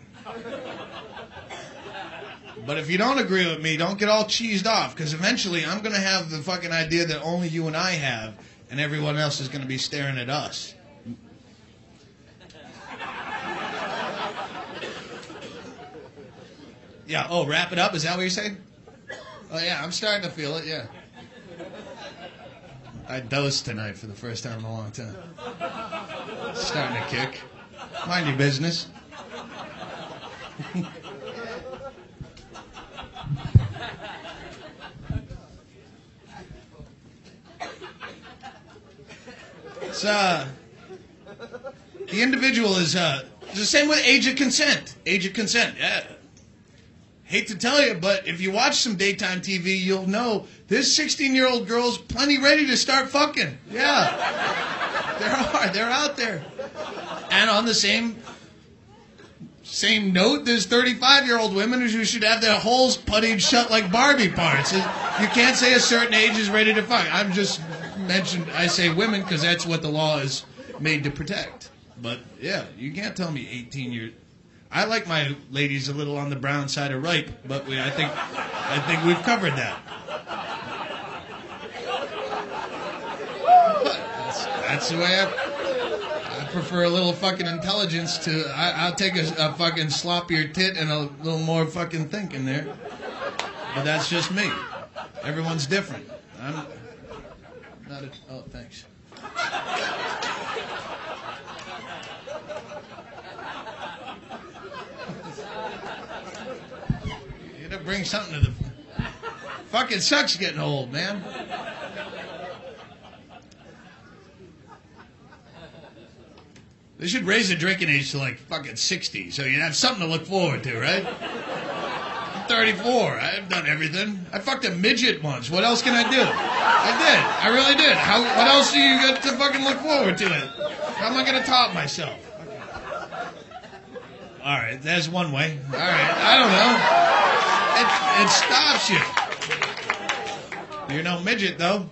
But if you don't agree with me, don't get all cheesed off, because eventually I'm going to have the fucking idea that only you and I have, and everyone else is going to be staring at us. Yeah, oh, wrap it up? Is that what you're saying? Oh, yeah, I'm starting to feel it, yeah. I dosed tonight for the first time in a long time. Starting to kick. Mind your business. It's, the individual is, it's the same with age of consent. Age of consent, yeah. Hate to tell you, but if you watch some daytime TV, you'll know there's 16-year-old girls plenty ready to start fucking. Yeah. They're out there. And on the same same note, there's 35-year-old women who should have their holes puttied shut like Barbie parts. You can't say a certain age is ready to fuck. I'm just I say women because that's what the law is made to protect. But yeah, you can't tell me 18 years. I like my ladies a little on the brown side of ripe, but I think we've covered that. That's the way I prefer a little fucking intelligence to. I'll take a fucking sloppier tit and a little more fucking thinking there. But that's just me. Everyone's different. I'm not a. Oh, thanks. You gotta bring something to the. Fucking sucks getting old, man. They should raise the drinking age to like fucking 60, so you have something to look forward to, right? I'm 34. I've done everything. I fucked a midget once. What else can I do? I did. I really did. What else do you get to fucking look forward to? How am I gonna top myself? All right, there's one way. All right, I don't know. It stops you. You're no midget, though.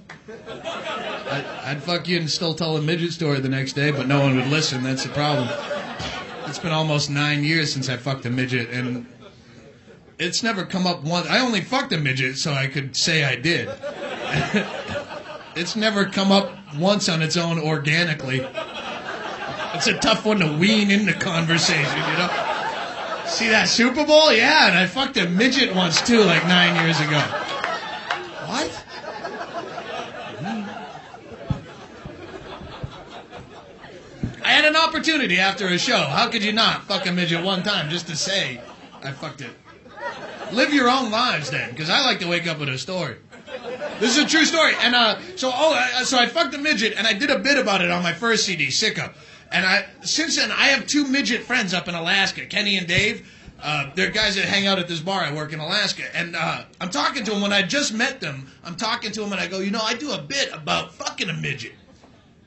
I'd fuck you and still tell a midget story the next day, but no one would listen. That's the problem. It's been almost 9 years since I fucked a midget, and it's never come up once. I only fucked a midget so I could say I did. It's never come up once on its own organically. It's a tough one to wean into conversation, you know? See that Super Bowl? Yeah, and I fucked a midget once, too, like 9 years ago. What? I had an opportunity after a show. How could you not fuck a midget one time just to say I fucked it? Live your own lives then, because I like to wake up with a story. This is a true story. And so I fucked a midget, and I did a bit about it on my first CD, Sicko. And since then, I have two midget friends up in Alaska, Kenny and Dave. They're guys that hang out at this bar. I work in Alaska. And I'm talking to them. When I just met them, I'm talking to them, and I go, I do a bit about fucking a midget.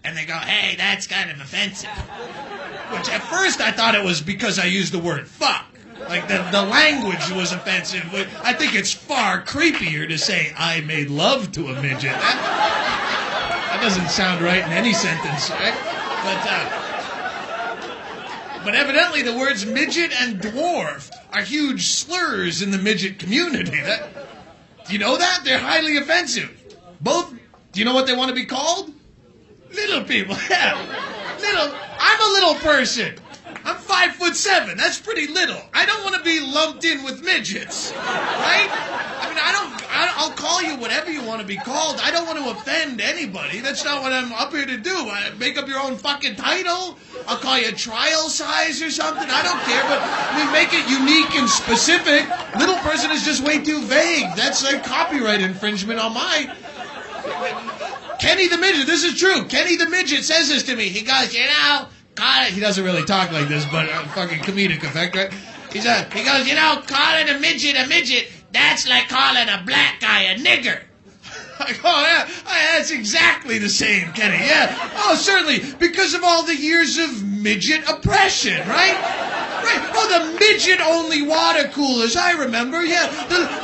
And they go, hey, that's kind of offensive. Which at first I thought it was because I used the word fuck. Like the language was offensive. But I think it's far creepier to say I made love to a midget. That doesn't sound right in any sentence, right? But evidently the words midget and dwarf are huge slurs in the midget community. Do you know that? They're highly offensive. Both, do you know what they want to be called? Little people, yeah. I'm a little person. I'm 5'7". That's pretty little. I don't want to be lumped in with midgets, right? I mean, I'll call you whatever you want to be called. I don't want to offend anybody. That's not what I'm up here to do. Make up your own fucking title. I'll call you trial size or something. I don't care, but make it unique and specific. Little person is just way too vague. That's like copyright infringement on my... Kenny the Midget, this is true. Kenny the Midget says this to me. He goes, he doesn't really talk like this, but fucking comedic effect, right? He goes, calling a midget, that's like calling a black guy a nigger. I go, yeah, that's exactly the same, Kenny, yeah. Oh, certainly, because of all the years of midget oppression, right? Right. Oh, the midget-only water coolers, I remember, yeah.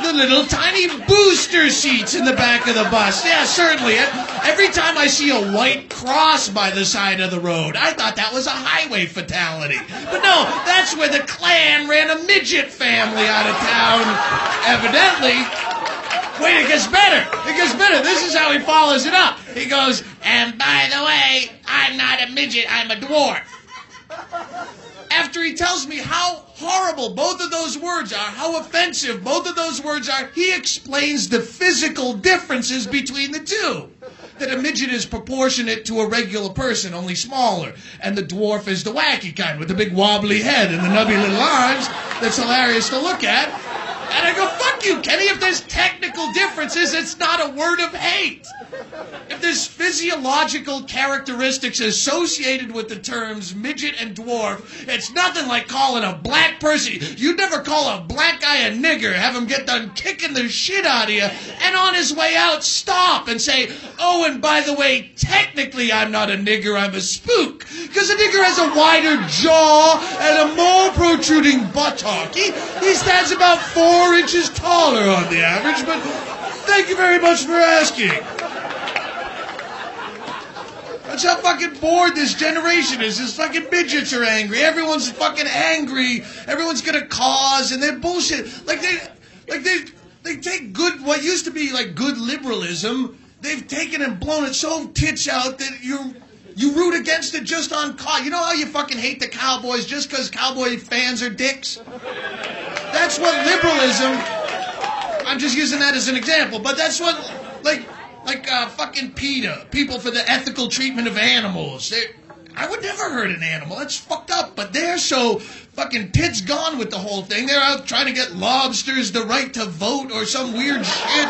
The little tiny booster seats in the back of the bus. Yeah, certainly. Every time I see a white cross by the side of the road, I thought that was a highway fatality. But no, that's where the Klan ran a midget family out of town, evidently. Wait, it gets better. It gets better. This is how he follows it up. He goes, and by the way, I'm not a midget, I'm a dwarf. After he tells me how horrible both of those words are, how offensive both of those words are, he explains the physical differences between the two. That a midget is proportionate to a regular person, only smaller. And the dwarf is the wacky kind with the big wobbly head and the nubby little arms that's hilarious to look at. And I go, fuck you, Kenny. If there's technical differences, it's not a word of hate. If there's physical physiological characteristics associated with the terms midget and dwarf, it's nothing like calling a black person. You'd never call a black guy a nigger, have him get done kicking the shit out of you, and on his way out stop and say, oh, and by the way, technically I'm not a nigger, I'm a spook. Because a nigger has a wider jaw and a more protruding buttock. He stands about 4 inches taller on the average, but thank you very much for asking. That's how fucking bored this generation is. These fucking midgets are angry. Everyone's fucking angry. Everyone's gonna cause, and they're bullshit. Like they take good, what used to be like good liberalism, they've taken and blown it so tits out that you root against it just on cause. You know how you fucking hate the Cowboys just because Cowboy fans are dicks? That's what liberalism, I'm just using that as an example, but that's what, like fucking PETA, people for the ethical treatment of animals. I would never hurt an animal. That's fucked up. But they're so fucking tits gone with the whole thing. They're out trying to get lobsters the right to vote or some weird shit.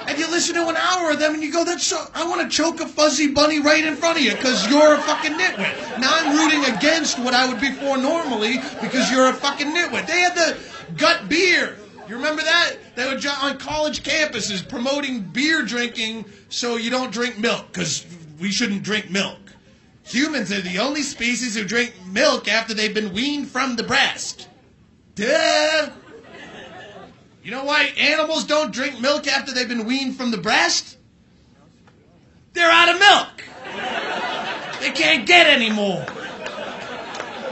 And you listen to an hour of them and you go, that's so, I want to choke a fuzzy bunny right in front of you because you're a fucking nitwit. Now I'm rooting against what I would be for normally because you're a fucking nitwit. They had the gut beer. You remember that? They were on college campuses promoting beer drinking so you don't drink milk, because we shouldn't drink milk. Humans are the only species who drink milk after they've been weaned from the breast. Duh! You know why animals don't drink milk after they've been weaned from the breast? They're out of milk. They can't get any more.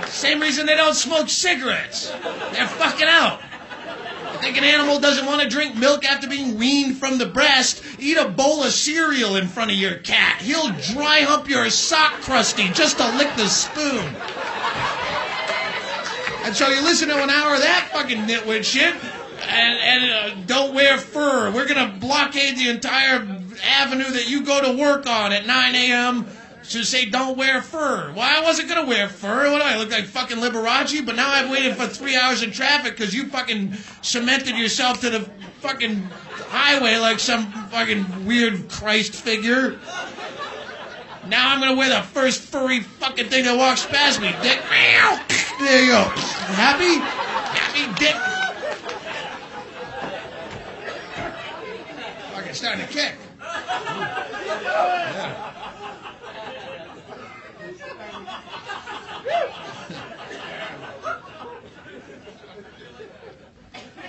Same reason they don't smoke cigarettes. They're fucking out. You think an animal doesn't want to drink milk after being weaned from the breast? Eat a bowl of cereal in front of your cat. He'll dry hump your sock crusty just to lick the spoon. And so you listen to an hour of that fucking nitwit shit, and don't wear fur. We're going to blockade the entire avenue that you go to work on at 9 a.m., to say don't wear fur. Well, I wasn't going to wear fur. What do I look like, fucking Liberace? But now I've waited for 3 hours in traffic because you fucking cemented yourself to the fucking highway like some fucking weird Christ figure. Now I'm going to wear the first furry fucking thing that walks past me, dick. There you go. Happy? Happy, dick? Fucking starting to kick. Yeah.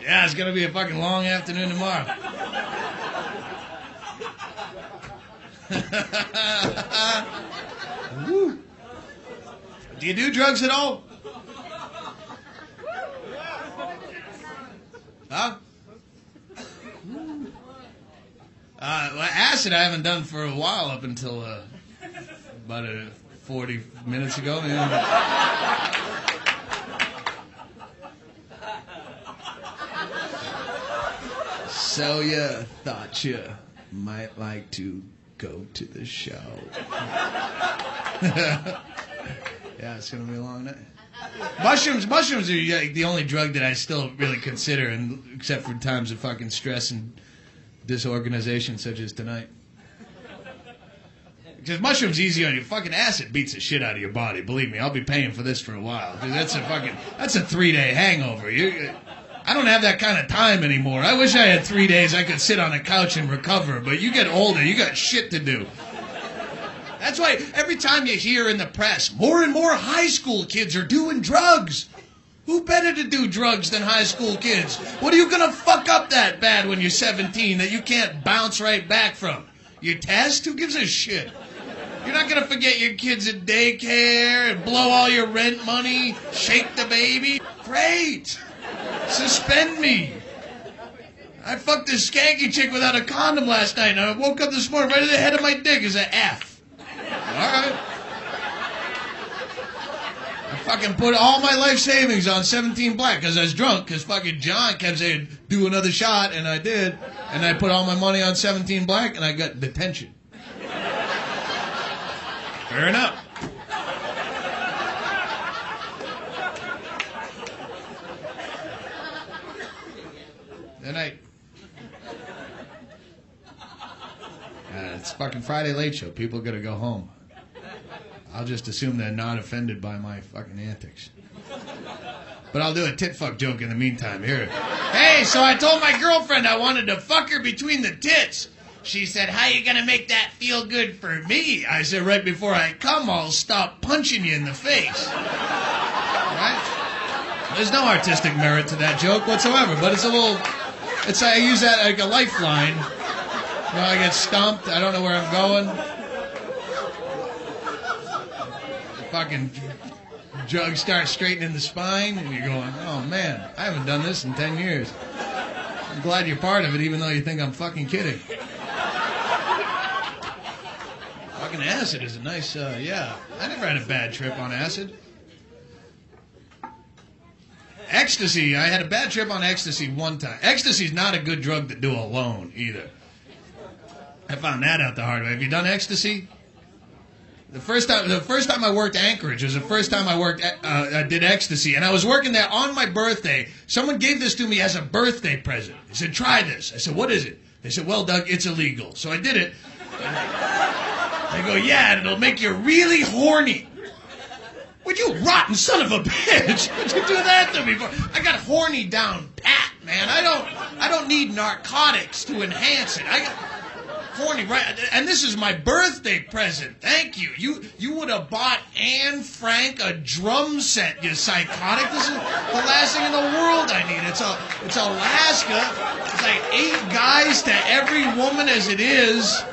Yeah, it's gonna be a fucking long afternoon tomorrow. Woo. Do you do drugs at all? Huh? Well, acid I haven't done for a while, up until about 40 minutes ago. Yeah. So you thought you might like to go to the show. Yeah, it's going to be a long night. Mushrooms are the only drug that I still really consider, and except for times of fucking stress and disorganization such as tonight. Because mushrooms easy on you. Fucking acid beats the shit out of your body. Believe me, I'll be paying for this for a while. Dude, that's a 3-day hangover. I don't have that kind of time anymore. I wish I had 3 days I could sit on a couch and recover, but you get older, you got shit to do. That's why every time you hear in the press, more and more high school kids are doing drugs. Who better to do drugs than high school kids? What are you going to fuck up that bad when you're 17 that you can't bounce right back from? Your test? Who gives a shit? You're not going to forget your kids at daycare and blow all your rent money, shake the baby? Great. Suspend me. I fucked this skanky chick without a condom last night, and I woke up this morning right at the head of my dick is an F. Alright. I fucking put all my life savings on 17 Black because I was drunk, because fucking John kept saying, do another shot, and I did. And I put all my money on 17 Black, and I got detention. Fair enough. Good night. It's fucking Friday Late Show. People are gonna go home. I'll just assume they're not offended by my fucking antics. But I'll do a tit fuck joke in the meantime. Here. Hey, so I told my girlfriend I wanted to fuck her between the tits. She said, how you gonna make that feel good for me? I said, right before I come, I'll stop punching you in the face. Right? There's no artistic merit to that joke whatsoever, but it's a little... I use that like a lifeline. You know, I get stumped. I don't know where I'm going. The fucking jug starts straightening the spine, and you're going, oh, man, I haven't done this in 10 years. I'm glad you're part of it, even though you think I'm fucking kidding. Fucking acid is a nice, yeah. I never had a bad trip on acid. Ecstasy, I had a bad trip on ecstasy one time. Ecstasy's not a good drug to do alone, either. I found that out the hard way. Have you done ecstasy? The first time I worked Anchorage was the first time I did ecstasy, and I was working there on my birthday. Someone gave this to me as a birthday present. He said, try this. I said, what is it? They said, well, Doug, it's illegal. So I did it. They go, yeah, and it'll make you really horny. Would you rotten son of a bitch? Would you do that to me? I got horny down pat, man. I don't need narcotics to enhance it. I got horny, right? And this is my birthday present. Thank you. You would have bought Anne Frank a drum set, you psychotic. This is the last thing in the world I need. It's Alaska. It's like 8 guys to every woman as it is.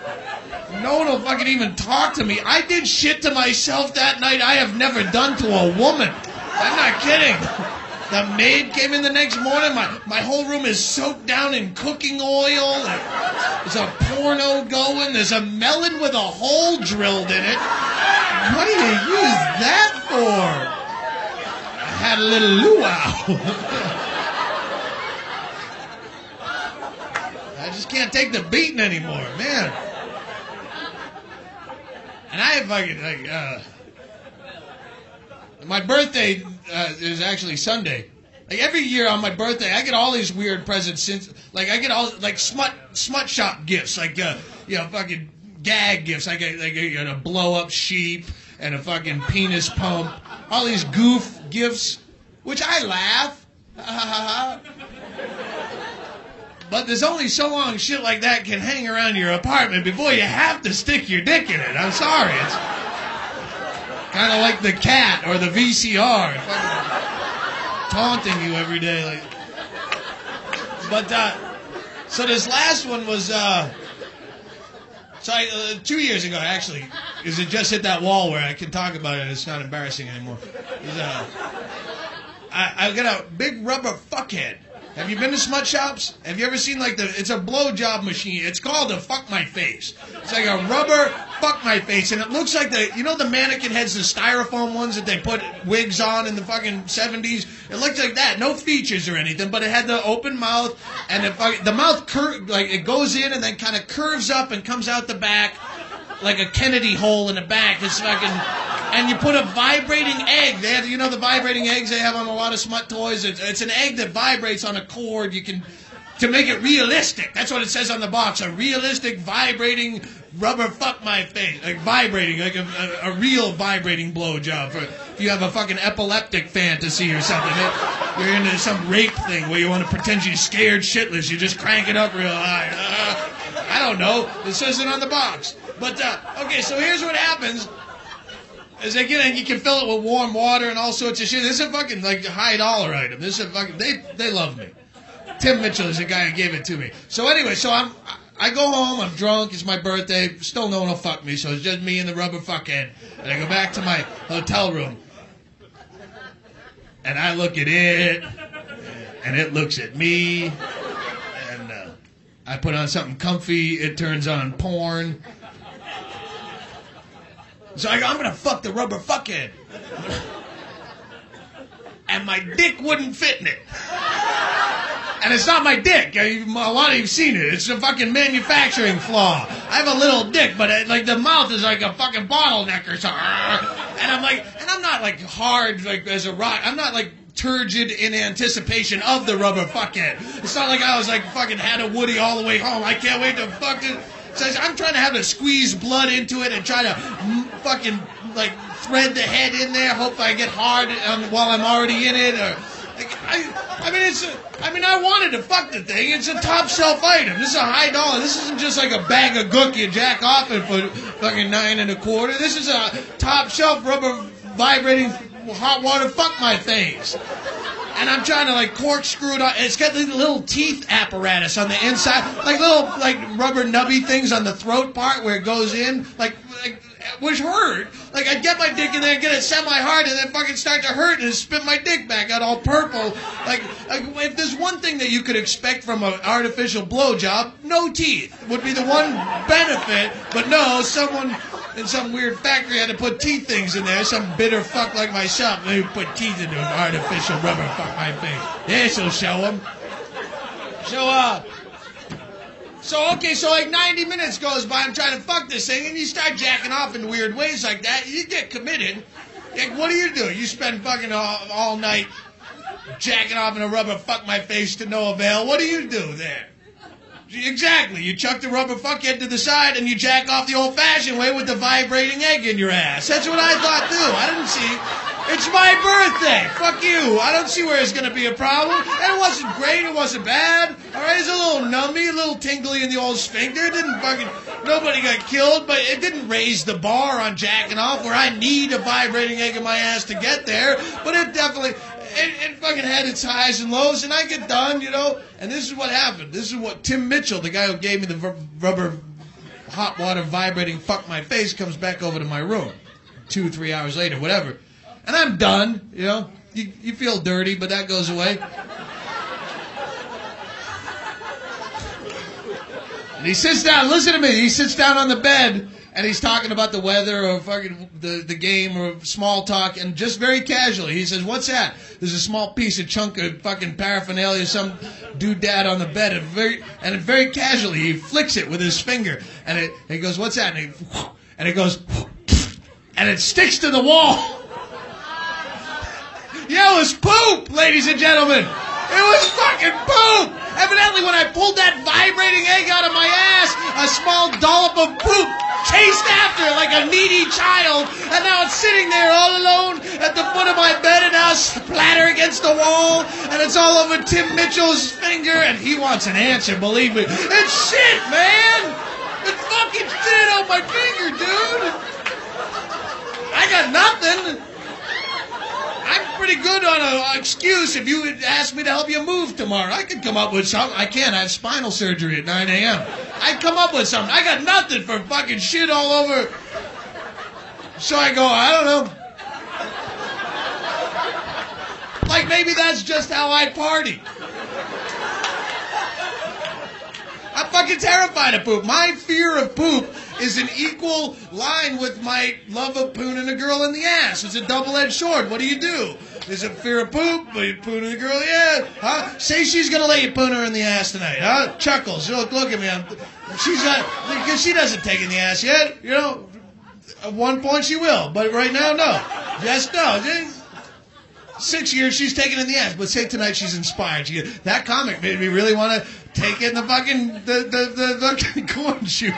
No one will fucking even talk to me. I did shit to myself that night I have never done to a woman. I'm not kidding. The maid came in the next morning. My whole room is soaked down in cooking oil. There's a porno going. There's a melon with a hole drilled in it. What do you use that for? I had a little luau. I just can't take the beating anymore, man. And I have fucking, my birthday is actually Sunday. Like, every year on my birthday, I get all these weird presents since, like, I get all, like, smut shop gifts, like, fucking gag gifts. I get, like, a blow-up sheep and a fucking penis pump. All these goof gifts, which I laugh. But there's only so long shit like that can hang around your apartment before you have to stick your dick in it. I'm sorry. It's kind of like the cat or the VCR. Taunting you every day. Like. But, so this last one was, 2 years ago, actually, because it just hit that wall where I can talk about it. It's not embarrassing anymore. I got a big rubber fuckhead. Have you been to smut shops? Have you ever seen, like, it's a blowjob machine. It's called a fuck my face. It's like a rubber fuck my face, and it looks like the mannequin heads, the styrofoam ones that they put wigs on in the fucking 70s? It looked like that. No features or anything, but it had the open mouth, and the mouth, it goes in and then kind of curves up and comes out the back like a Kennedy hole in the back. It's fucking... And you put a vibrating egg. They have, the vibrating eggs they have on a lot of smut toys. It's an egg that vibrates on a cord. To make it realistic. That's what it says on the box. A realistic vibrating rubber fuck my face. Like vibrating, like a real vibrating blowjob. If you have a fucking epileptic fantasy or something. You're into some rape thing where you want to pretend you're scared shitless. You just crank it up real high. I don't know. It says it on the box. But, okay, so here's what happens. As they get in, you can fill it with warm water and all sorts of shit. This is a fucking, like, high dollar item. This is a fucking, they love me. Tim Mitchell is the guy who gave it to me. So anyway, I go home, I'm drunk, it's my birthday, still no one will fuck me, so it's just me and the rubber fuckhead. And I go back to my hotel room. And I look at it, and it looks at me, and I put on something comfy, it turns on porn. So I go, I'm going to fuck the rubber fuckhead. And my dick wouldn't fit in it. And it's not my dick. A lot of you have seen it. It's a fucking manufacturing flaw. I have a little dick, but the mouth is like a fucking bottleneck or something. And I'm not like hard like as a rock. I'm not like turgid in anticipation of the rubber fuckhead. It's not like I was like fucking had a Woody all the way home. I can't wait to fucking... So I'm trying to have to squeeze blood into it and try to fucking, like, thread the head in there, hope I get hard while I'm already in it, or... Like, I wanted to fuck the thing. It's a top shelf item. This is a high dollar. This isn't just like a bag of gook you jack off it for fucking $9 1/4. This is a top shelf rubber vibrating hot water fuck my face. And I'm trying to like corkscrew it on. It's got the little teeth apparatus on the inside, like little like rubber nubby things on the throat part where it goes in, which hurt. Like, I'd get my dick in there and get it semi-hard and then fucking start to hurt and spit my dick back out all purple. Like, if there's one thing that you could expect from an artificial blowjob, no teeth would be the one benefit. But no, someone in some weird factory had to put teeth things in there. Some bitter fuck like myself, they put teeth into an artificial rubber fuck my face. This'll show them. So like 90 minutes goes by, I'm trying to fuck this thing, and you start jacking off in weird ways like that, you get committed. Like, what do? You spend fucking all night jacking off in a rubber fuck my face to no avail. What do you do there? Exactly. You chuck the rubber fuck head to the side, and you jack off the old-fashioned way with the vibrating egg in your ass. That's what I thought, too. I didn't see... It's my birthday. Fuck you. I don't see where it's going to be a problem. And it wasn't great. It wasn't bad. All right, it's a little numby, a little tingly in the old sphincter. It didn't fucking... Nobody got killed, but it didn't raise the bar on jacking off where I need a vibrating egg in my ass to get there. But it definitely... It fucking had its highs and lows, and I get done, you know. And this is what happened. This is what Tim Mitchell, the guy who gave me the rubber hot water vibrating fuck my face, comes back over to my room 2-3 hours later, whatever. And I'm done, you know. You feel dirty, but that goes away. And he sits down, listen to me, he sits down on the bed, and he's talking about the weather or fucking the game or small talk, and just very casually, he says, what's that? There's a small piece of chunk of fucking paraphernalia, some doodad on the bed, and very casually, he flicks it with his finger, and he goes, what's that? And it goes, and it sticks to the wall. Yeah, it was poop, ladies and gentlemen. It was fucking poop. Evidently, when I pulled that vibrating egg out of my ass, a small dollop of poop chased after it like a needy child, and now it's sitting there all alone at the foot of my bed, and now it's splatter against the wall, and it's all over Tim Mitchell's finger, and he wants an answer, believe me. It's shit, man. It's fucking shit on my finger, dude. I got nothing. I'm pretty good on an excuse if you would ask me to help you move tomorrow. I could come up with something. I can't. I have spinal surgery at 9 a.m. I'd come up with something. I got nothing for fucking shit all over. So I go, I don't know. Like maybe that's just how I party. I'm fucking terrified of poop. My fear of poop is an equal line with my love of pooning a girl in the ass. It's a double-edged sword. What do? There's a fear of poop, but you pooning a girl, yeah. Huh? Say she's gonna let you poon her in the ass tonight, huh? Chuckles. Look at me. Because she doesn't take in the ass yet. You know, at one point she will, but right now, no. Just no. 6 years she's taken in the ass, but say tonight she's inspired. That comic made me really want to take in the fucking the corn shoot.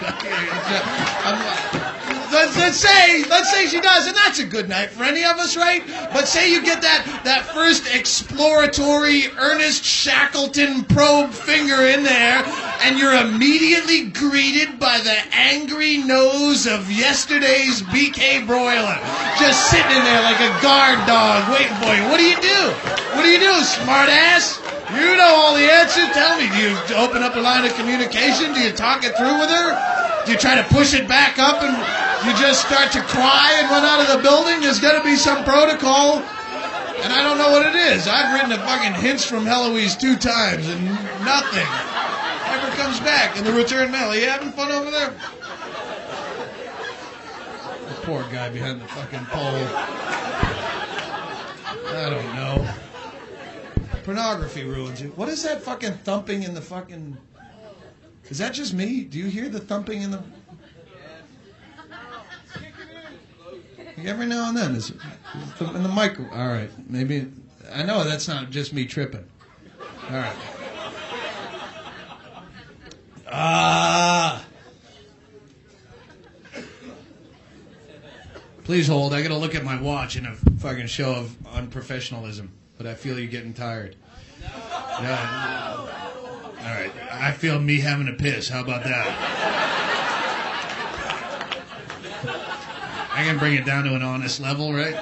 Let's say she does, and that's a good night for any of us, right? But say you get that first exploratory Ernest Shackleton probe finger in there, and you're immediately greeted by the angry nose of yesterday's BK broiler, just sitting in there like a guard dog waiting for you. What do you do, smart ass? You know all the answers. Tell me, do you open up a line of communication? Do you talk it through with her? Do you try to push it back up and you just start to cry and run out of the building? There's got to be some protocol. And I don't know what it is. I've written the fucking Hints from Heloise 2 times and nothing ever comes back in the return mail. Are you having fun over there? The poor guy behind the fucking pole. I don't know. Pornography ruins you. What is that fucking thumping in the fucking... Is that just me? Do you hear the thumping in the... Every now and then. Is in the micro... All right. Maybe... I know that's not just me tripping. All right. Please hold. I got to look at my watch in a fucking show of unprofessionalism. But I feel you're getting tired. Yeah. All right. I feel me having a piss. How about that? I can bring it down to an honest level, right?